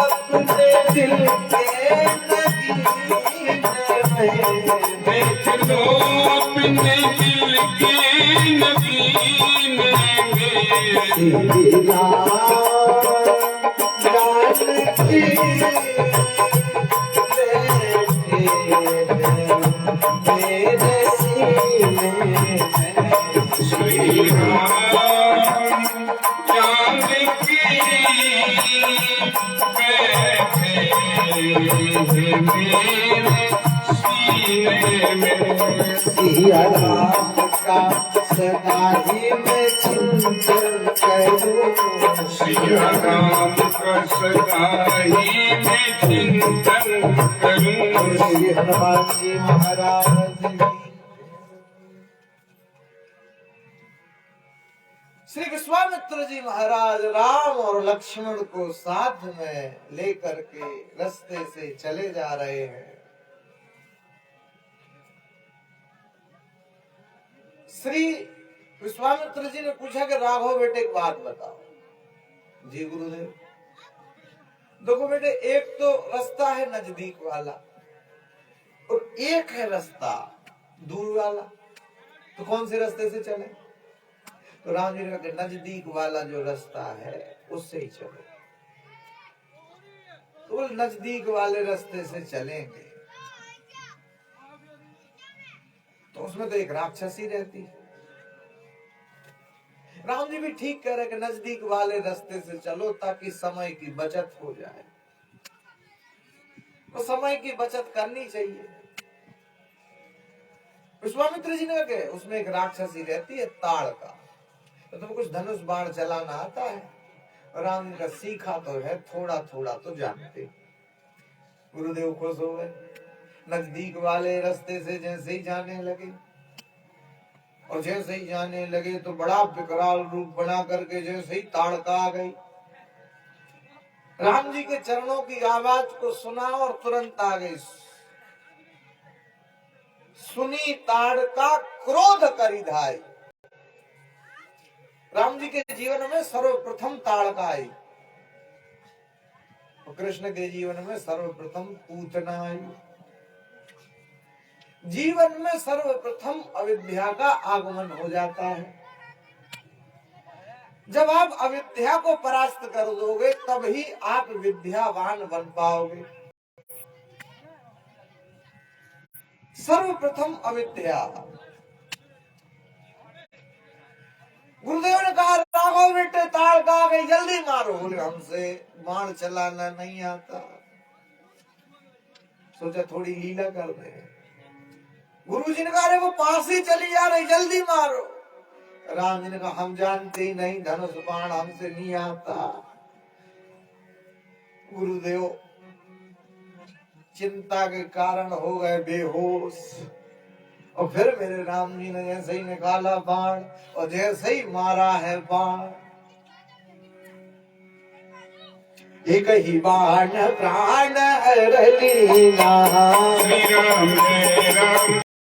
अपने दिल के नगीने में। देख लो अपने दिल के नगीने में। श्री राम जानकी बैठे हैं मेरे सीने में। श्री राम जानकी बैठे मेरे सीने में। सिया राम का सदा ही मैं चिंतन करूं। सिया राम का सदा ही मैं चिंतन करूं। श्री हनुमान जी महाराज की। श्री विश्वामित्र जी महाराज राम और लक्ष्मण को साथ में लेकर के रास्ते से चले जा रहे हैं। श्री विश्वामित्र जी ने पूछा कि राघव बेटे एक बात बताओ। जी गुरुदेव। देखो बेटे, एक तो रास्ता है नजदीक वाला और एक है रास्ता दूर वाला, तो कौन से रास्ते से चले? तो राम जी ने कहा कि नजदीक वाला जो रास्ता है उससे ही चलो। तो नजदीक वाले रास्ते से चलेंगे तो उसमें तो एक राक्षसी रहती है। राम जी भी ठीक कह रहे कि नजदीक वाले रास्ते से चलो ताकि समय की बचत हो जाए। तो समय की बचत करनी चाहिए। विश्वामित्र जी ने कहा उसमें एक राक्षसी रहती है ताड़ का, तो तुमको कुछ धनुष बाण चलाना आता है? राम का सीखा तो है, थोड़ा थोड़ा तो जानते। गुरुदेव खुश हो गए। नजदीक वाले रास्ते से जैसे ही जाने लगे, और जैसे ही जाने लगे तो बड़ा विकराल रूप बना करके जैसे ही ताड़का आ गई। राम जी के चरणों की आवाज को सुना और तुरंत आ गई। सुनी ताड़का क्रोध करी धाई। राम जी के जीवन में सर्वप्रथम ताड़का आई, और कृष्ण के जीवन में सर्वप्रथम पूतना आई। जीवन में सर्वप्रथम अविद्या का आगमन हो जाता है। जब आप अविद्या को परास्त कर दोगे तभी आप विद्यावान बन पाओगे। सर्वप्रथम अविद्या। गुरुदेव ने कहा राघव बेटे ताड़का आ गई, जल्दी मारो। बोले हमसे बाण चलाना नहीं आता। सोचा थोड़ी लीला कर दे। गुरु जी ने कहा अरे वो पास ही चली जा रही, जल्दी मारो। राम जी ने कहा हम जानते ही नहीं, धनुष बाण हमसे नहीं आता। गुरुदेव चिंता के कारण हो गए बेहोश, और फिर मेरे राम जी ने जैसे ही निकाला बाण और जैसे ही मारा है बाण, एक ही बाण प्राण हर लीना। श्री राम जय राम जय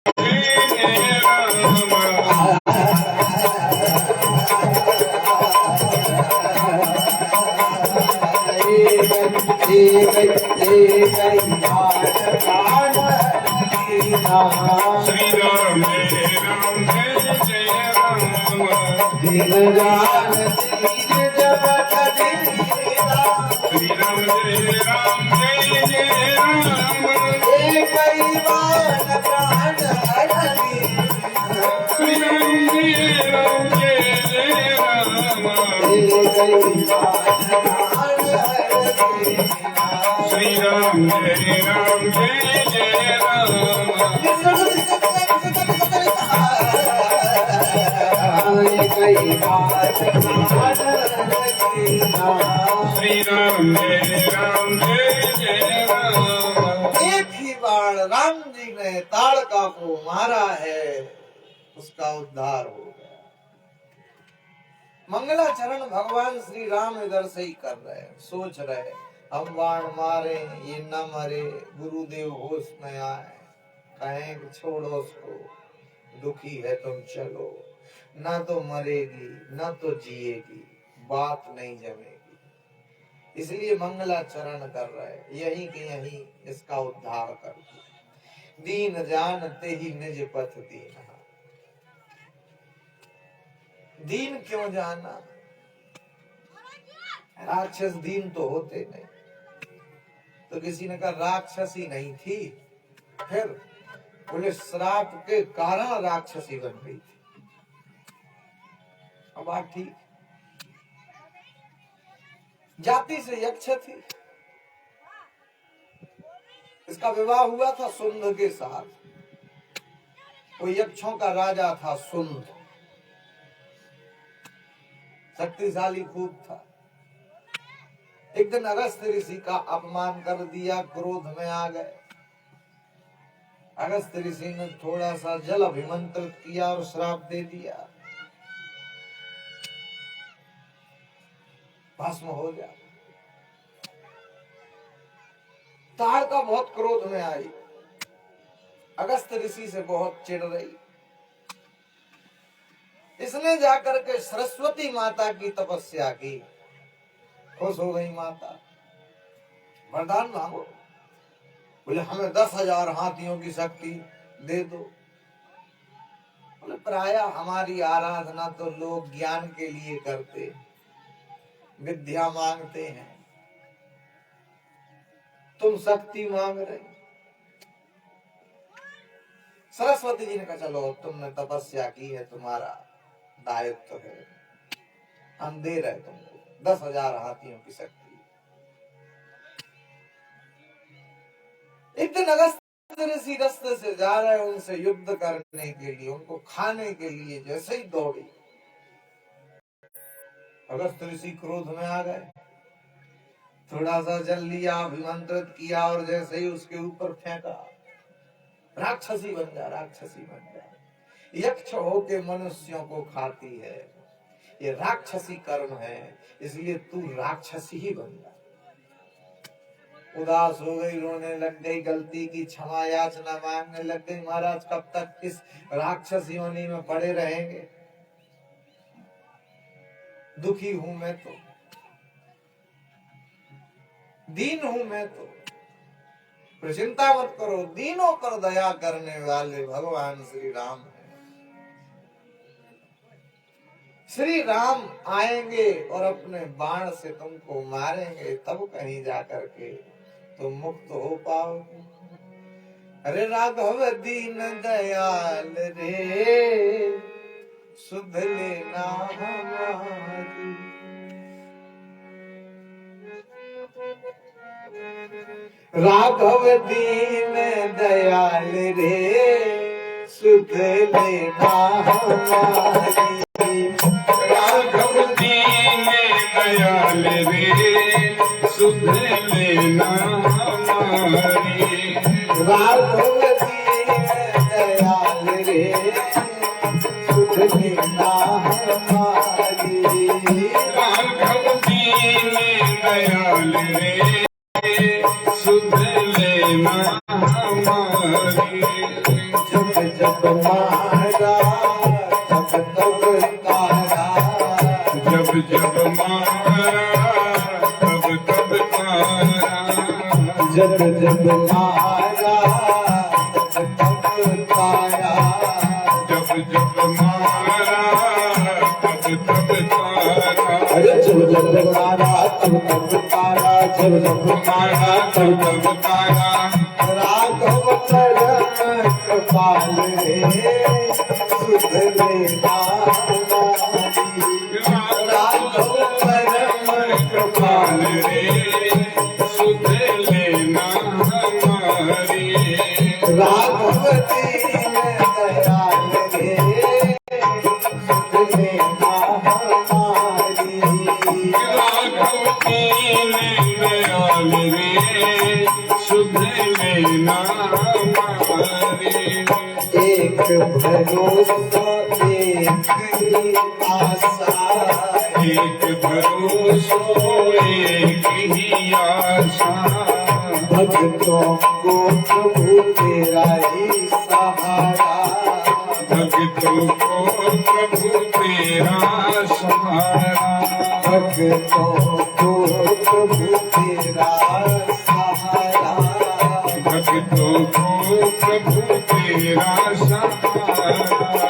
राम। श्री राम जय राम जय राम। दिन जान तीर जपत दीना। श्री राम जय राम जय राम। एक ही बाण प्राण हर लीना। श्री राम जय राम जय राम। एक ही बाण प्राण हर लीना। श्री राम जय राम जय राम। कई बात श्री राम जय राम जय राम। एक ही बार राम जी ने ताड़का को मारा है, उसका उद्धार हो गया। मंगलाचरण भगवान श्री राम इधर से ही कर रहे हैं, सोच रहे हम बाण मारे ये न मरे। गुरुदेव होश में आए, कहें कि छोड़ो उसको, दुखी है तुम चलो। ना तो मरेगी ना तो जिएगी, बात नहीं जमेगी। इसलिए मंगलाचरण कर रहे, यही के यही इसका उद्धार कर दो। दीन जानते ही निज पथ दीन। दीन क्यों जाना? राक्षस दीन तो होते नहीं। तो किसी ने कहा राक्षसी नहीं थी, फिर बोले श्राप के कारण राक्षसी बन गई थी। अब बात ठीक। जाति से यक्ष थी, इसका विवाह हुआ था सुंद के साथ। वो यक्षों का राजा था सुंद, शक्तिशाली खूब था। एक दिन अगस्त ऋषि का अपमान कर दिया, क्रोध में आ गए। अगस्त ऋषि ने थोड़ा सा जल अभिमंत्रित किया और श्राप दे दिया, भस्म हो गया। ताड़का बहुत क्रोध में आई, अगस्त ऋषि से बहुत चिढ़ रही। इसने जाकर के सरस्वती माता की तपस्या की, खुश हो गई माता। वरदान मांगो। बोले हमें 10,000 हाथियों की शक्ति दे दो। बोले प्राय हमारी आराधना तो लोग ज्ञान के लिए करते, विद्या मांगते हैं, तुम शक्ति मांग रहे। सरस्वती जी ने कहा चलो तुमने तपस्या की है, तुम्हारा दायित्व है, हम दे रहे तुमको 10,000 हाथियों की शक्ति। एक दिन अगस्त ऋषि रास्ते से जा रहे, उनसे युद्ध करने के लिए, उनको खाने के लिए जैसे ही दौड़ी, अगस्त ऋषि क्रोध में आ गए, थोड़ा सा जल लिया, अभिमंत्रित किया और जैसे ही उसके ऊपर फेंका, राक्षसी बन जा, राक्षसी बन जा। यक्ष होके मनुष्यों को खाती है, ये राक्षसी कर्म है, इसलिए तू राक्षसी ही बन जा। उदास हो गई, रोने लग गई, गलती की क्षमा याचना मांगने लग गई। महाराज कब तक इस राक्षस योनि में पड़े रहेंगे, दुखी हूं मैं तो, दीन हूं मैं तो। पर चिंता मत करो, दीनों पर दया करने वाले भगवान श्री राम हैं। श्री राम आएंगे और अपने बाण से तुमको मारेंगे, तब कहीं जाकर के तुम मुक्त हो पाओगे। अरे राघव दीन दयाल रे, सुध लेना हमारी। राघव दीन दयाल रे, सुध लेना हमारी। राघव दीन दयाल रे, सुध लेना हमारी। राघव दीन दयाल रे, सुध लेना हमारी। राघव दीन दयाल रे, सुध लेना हमारी। जब जब मारा तब तब तारा, जब जब मारा तब तब तारा। जब जब मारा तब तब तारा। जब जब मारा तब तब तारा। अरे जब जब मारा तब तब तारा, जब जब मारा तब तब तारा। राघव परम कृपाल रे, सुध लेना हमारी। राघव परम कृपाल रे, सुध लेना हमारी। राघव दीन दयाल रे, सुध लेना हमारी। राघव दीन दयाल रे, सुध लेना हमारी। एक भरोसा एक ही आशा, एक भरोसा एक ही आशा। भक्तों को प्रभु तेरा ही सहारा। भक्तों को प्रभु तेरा सहारा। भक्तों को प्रभु तेरा सहारा। भक्तों को प्रभु तेरा सहारा।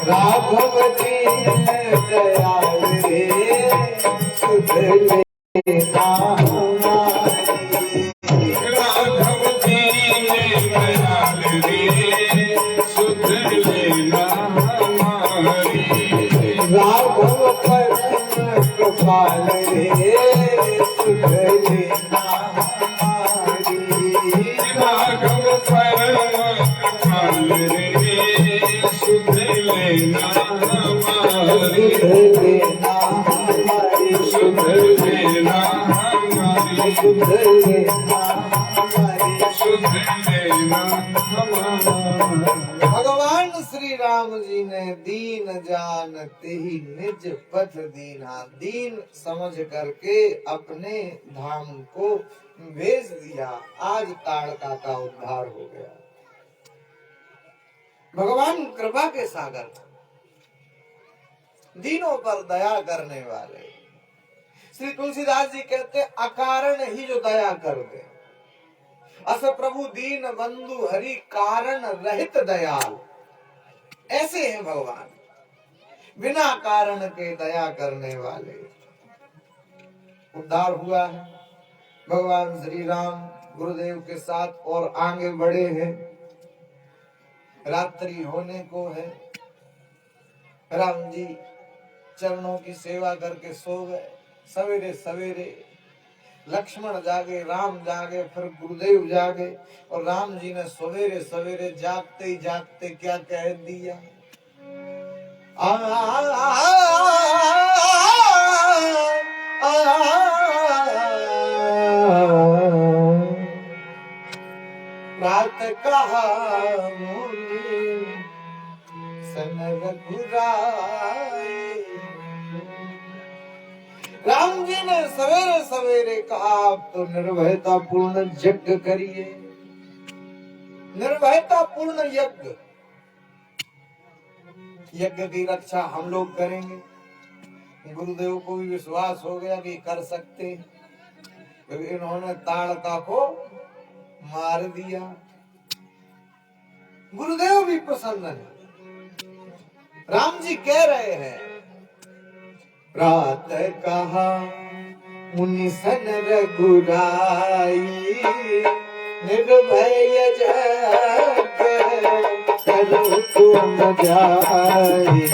राघव दीन दयाल रे, सुध लेना हमारी। राघव दीन दयाल रे, सुध लेना हमारी। राघव परम कृपाल रे, सुध लेना हमारी। राघव परम कृपाल रे, सुध लेना हमारी। सुध लेना हमारी। सुध लेना हमारी। सुध लेना हमारी। सुध लेना हमारी। भगवान श्री राम जी ने दीन जानते ही निज पथ दीना, दीन समझ करके अपने धाम को भेज दिया। आज ताड़का का उद्धार हो गया। भगवान कृपा के सागर, दीनों पर दया करने वाले। श्री तुलसीदास जी कहते अकारण ही जो दया कर दे, अस प्रभु दीन बंधु हरि कारण रहित दयाल। ऐसे हैं भगवान, बिना कारण के दया करने वाले। उद्धार हुआ है, भगवान श्री राम गुरुदेव के साथ और आगे बढ़े हैं। रात्रि होने को है, राम जी चरणों की सेवा करके सो गए। सवेरे सवेरे लक्ष्मण जागे, राम जागे, फिर गुरुदेव जागे, और राम जी ने सवेरे सवेरे जागते ही जागते क्या कह दिया, प्रात कहा मुनि सन रघुराई। राम जी ने सवेरे सवेरे कहा आप तो निर्भयता पूर्ण यज्ञ करिए, निर्भयता पूर्ण यज्ञ। यज्ञ की रक्षा हम लोग करेंगे। गुरुदेव को भी विश्वास हो गया कि कर सकते, क्योंकि इन्होंने ताड़का को मार दिया। गुरुदेव भी प्रसन्न है। राम जी कह रहे हैं प्रात कहा मुनि सन रघुराई, निर्भय जग करो तुम जाई।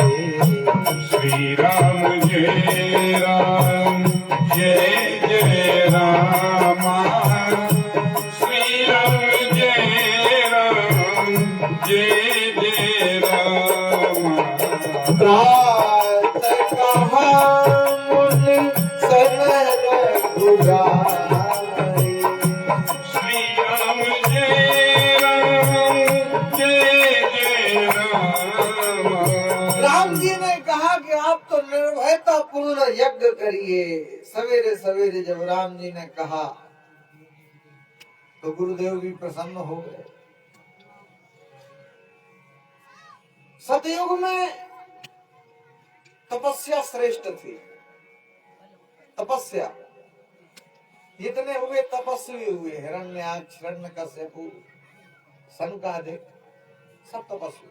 श्री राम जय राम जय जय रामा, श्री राम जय राम जय जय रामा। प्रात कहा मुनि सन रघुराई, श्री राम जय राम जय जय रामा। राम जी ने कहा कि आप तो निर्भयता पूर्ण यज्ञ करिए। सवेरे सवेरे जब राम जी ने कहा तो गुरुदेव भी प्रसन्न हो गए। सतयुग में तपस्या श्रेष्ठ थी। तपस्या जितने हुए तपस्वी हुए, हिरण्याक्ष, हिरण्यकश्यपु, सनकादिक, सब तपस्वी।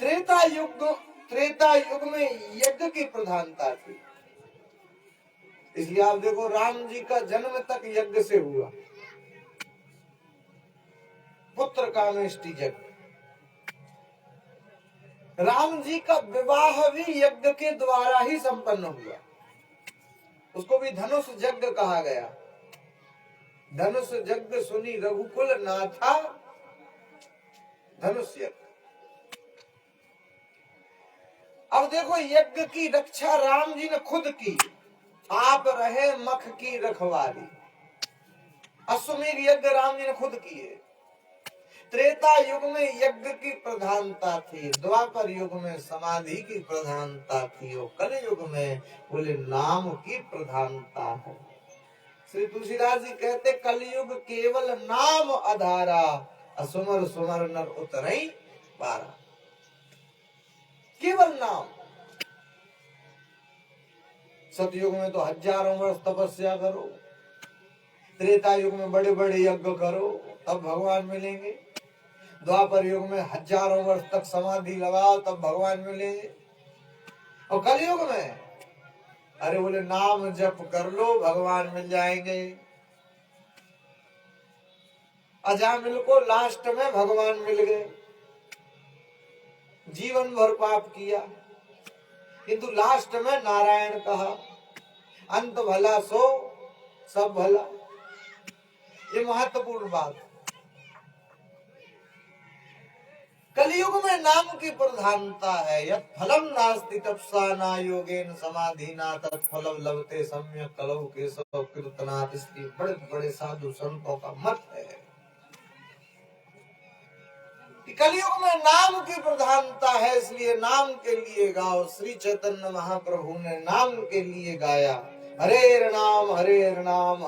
त्रेता युग में यज्ञ की प्रधानता थी। इसलिए आप देखो राम जी का जन्म तक यज्ञ से हुआ। पुत्र कामेष्टि यज्ञ। राम जी का विवाह भी यज्ञ के द्वारा ही संपन्न हुआ। उसको भी धनुष यज्ञ कहा गया। धनुष यज्ञ सुनी रघुकुल नाथा, धनुष यज्ञ। अब देखो यज्ञ की रक्षा राम जी ने खुद की। आप रहे मख की रखवाली। अश्वमेध यज्ञ राम जी ने खुद किए। त्रेता युग में यज्ञ की प्रधानता थी, द्वापर युग में समाधि की प्रधानता थी, और कल युग में बोले नाम की प्रधानता है। श्री तुलसीदास जी कहते कलयुग केवल नाम आधारा, असुमर सुमर नर उतरई पारा। केवल नाम। सतयुग में तो हजारों वर्ष तपस्या करो, त्रेता युग में बड़े बड़े यज्ञ करो तब भगवान मिलेंगे, द्वापर युग में हजारों वर्ष तक समाधि लगाओ तब भगवान मिलेंगे, और कलयुग में अरे बोले नाम जप कर लो भगवान मिल जाएंगे। अजामिल को लास्ट में भगवान मिल गए। जीवन भर पाप किया किंतु लास्ट में नारायण कहा। अंत भला सो सब भला। ये महत्वपूर्ण बात। कलयुग में नाम की प्रधानता है। यत् फलम नास्ति तपसा न योगेन समाधिना तत्फलम लभते सम्यक कलौ केशव कीर्तनात्। इसलिए बड़े बड़े साधु संतों का मत है कि कलयुग में नाम की प्रधानता है, इसलिए नाम के लिए गाओ। श्री चैतन्य महाप्रभु ने नाम के लिए गाया, हरे नाम हरे नाम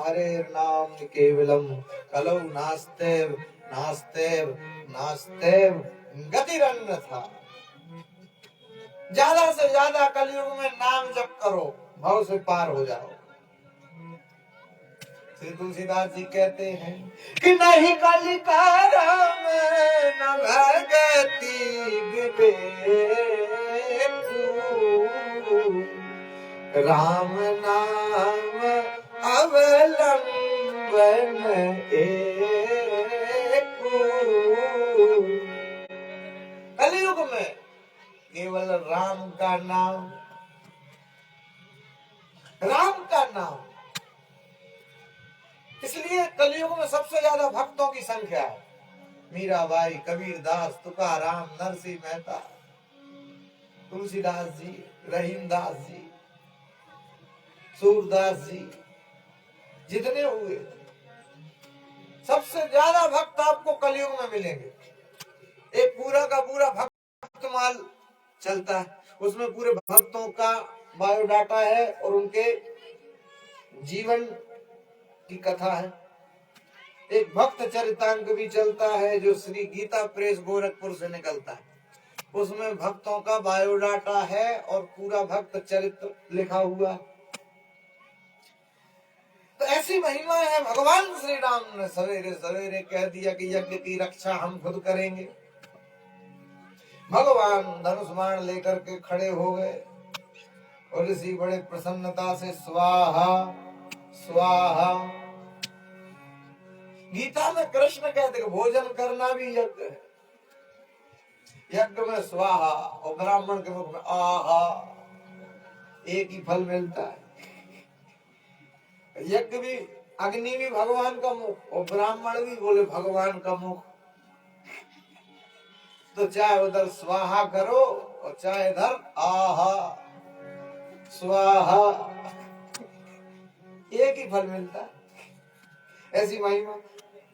केवलम कलौ नास्तेव नास्तेव नास्तेव गतिरन्न था। ज्यादा से ज्यादा कलयुग में नाम जप करो, भव से पार हो जाओ। श्री तुलसीदास जी कहते हैं कि नहीं कलिकारा में न भगति विवेक, राम नाम अवलंबन एक। कलयुग में केवल राम का नाम, राम का नाम। इसलिए कलयुग में सबसे ज्यादा भक्तों की संख्या है। मीराबाई, कबीरदास, तुकाराम, नरसिंह मेहता, तुलसीदास जी, रहीमदास जी, सूरदास जी, जितने हुए, सबसे ज्यादा भक्त आपको कलयुग में मिलेंगे। एक पूरा का पूरा भक्त माल चलता है, उसमें पूरे भक्तों का बायोडाटा है और उनके जीवन की कथा है। एक भक्त चरितांक भी चलता है जो श्री गीता प्रेस गोरखपुर से निकलता है, उसमें भक्तों का बायोडाटा है और पूरा भक्त चरित्र लिखा हुआ। तो ऐसी महिमा है। भगवान श्री राम ने सवेरे सवेरे कह दिया कि यज्ञ की रक्षा हम खुद करेंगे। भगवान धनुष बाण लेकर के खड़े हो गए और इसी बड़े प्रसन्नता से स्वाहा स्वाहा। गीता में कृष्ण कहते हैं भोजन करना भी यज्ञ है। यज्ञ में स्वाहा और ब्राह्मण के मुख में आहा, एक ही फल मिलता है। यज्ञ भी, अग्नि भी भगवान का मुख और ब्राह्मण भी बोले भगवान का मुख। तो चाहे उधर स्वाहा करो और चाहे इधर आहा स्वाहा, एक ही फल मिलता है। ऐसी महिमा।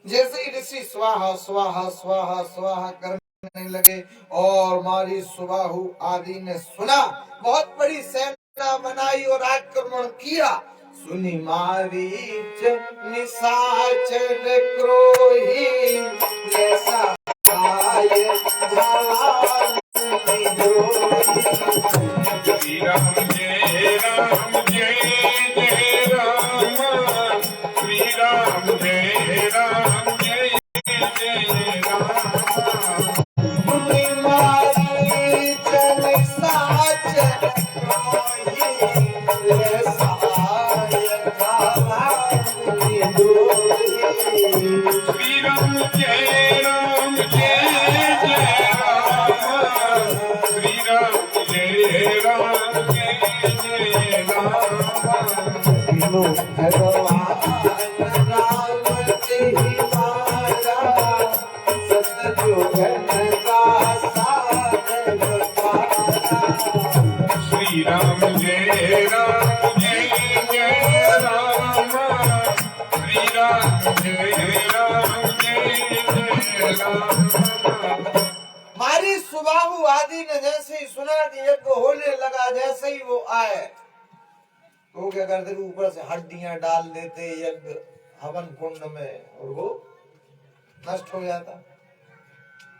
जैसे ही ऋषि स्वाहा स्वाहा स्वाहा स्वाहा करने लगे और मारी सुबाहु आदि ने सुना, बहुत बड़ी सेना बनाई और आक्रमण किया। सुनी मारीच निशाचर क्रोही, जैसा आए भगवान की द्रोही। श्री राम जय राम जय जय राम, श्री राम जय राम जय जय राम। सुनी मारीच निशाचर क्रोही, जैसा श्री राम जय राम जय जय राम, श्री राम जय राम जय जय राम। भगवान राम से ही मारा, सतयुगन का सागर पारा। श्री राम जय राम जय जय राम, श्री राम जय राम जय जय राम। मारी सुबाहु आदि ने जैसे ही सुना कि यज्ञ होने लगा, जैसे ही वो आए तो क्या करते, ऊपर से हड्डियां डाल देते यज्ञ हवन कुंड में और वो नष्ट हो जाता।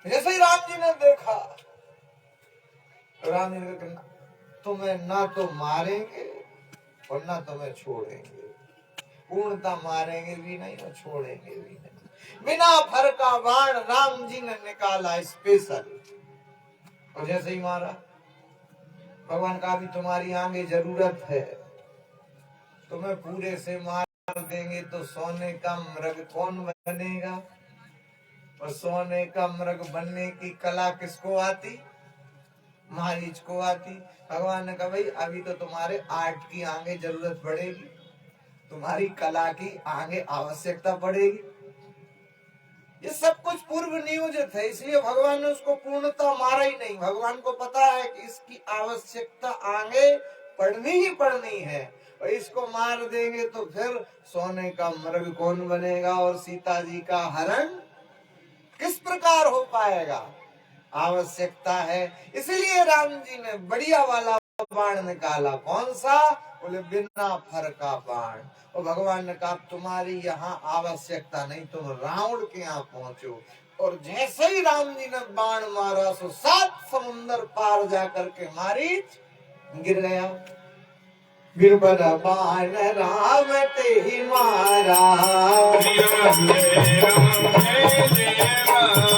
जैसे ही राम जी ने देखा, राम जी ने कहा तुम्हें ना तो मारेंगे और ना तुम्हें छोड़ेंगे, पूर्णता मारेंगे भी नहीं और छोड़ेंगे भी नहीं। बिना फर का बाण राम जी ने निकाला स्पेशल, और जैसे ही मारा, भगवान का भी तुम्हारी आगे जरूरत है, तुम्हें पूरे से मार देंगे तो सोने का मृग कौन बनेगा, और सोने का मृग बनने की कला किसको आती, मारीच को आती। भगवान ने कहा भाई अभी तो तुम्हारे आर्ट की आगे जरूरत पड़ेगी, तुम्हारी कला की आगे आवश्यकता पड़ेगी। ये सब कुछ पूर्व नियोजित है, इसलिए भगवान ने उसको पूर्णता मारा ही नहीं। भगवान को पता है कि इसकी आवश्यकता आगे पड़नी ही पड़नी है, और इसको मार देंगे तो फिर सोने का मृग कौन बनेगा और सीता जी का हरण किस प्रकार हो पाएगा, आवश्यकता है। इसलिए राम जी ने बढ़िया वाला बाण निकाला। कौन सा? बोले बिना फर का बाण। और भगवान ने कहा तुम्हारी यहाँ आवश्यकता नहीं, तुम रावण के यहाँ पहुंचो। और जैसे ही राम जी ने बाण मारा सो 7 समुंदर पार जाकर के मारीच गिर गया। गिरबर बाण राम ते ही मारा, राम जय राम जय जय राम।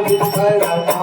गिरबर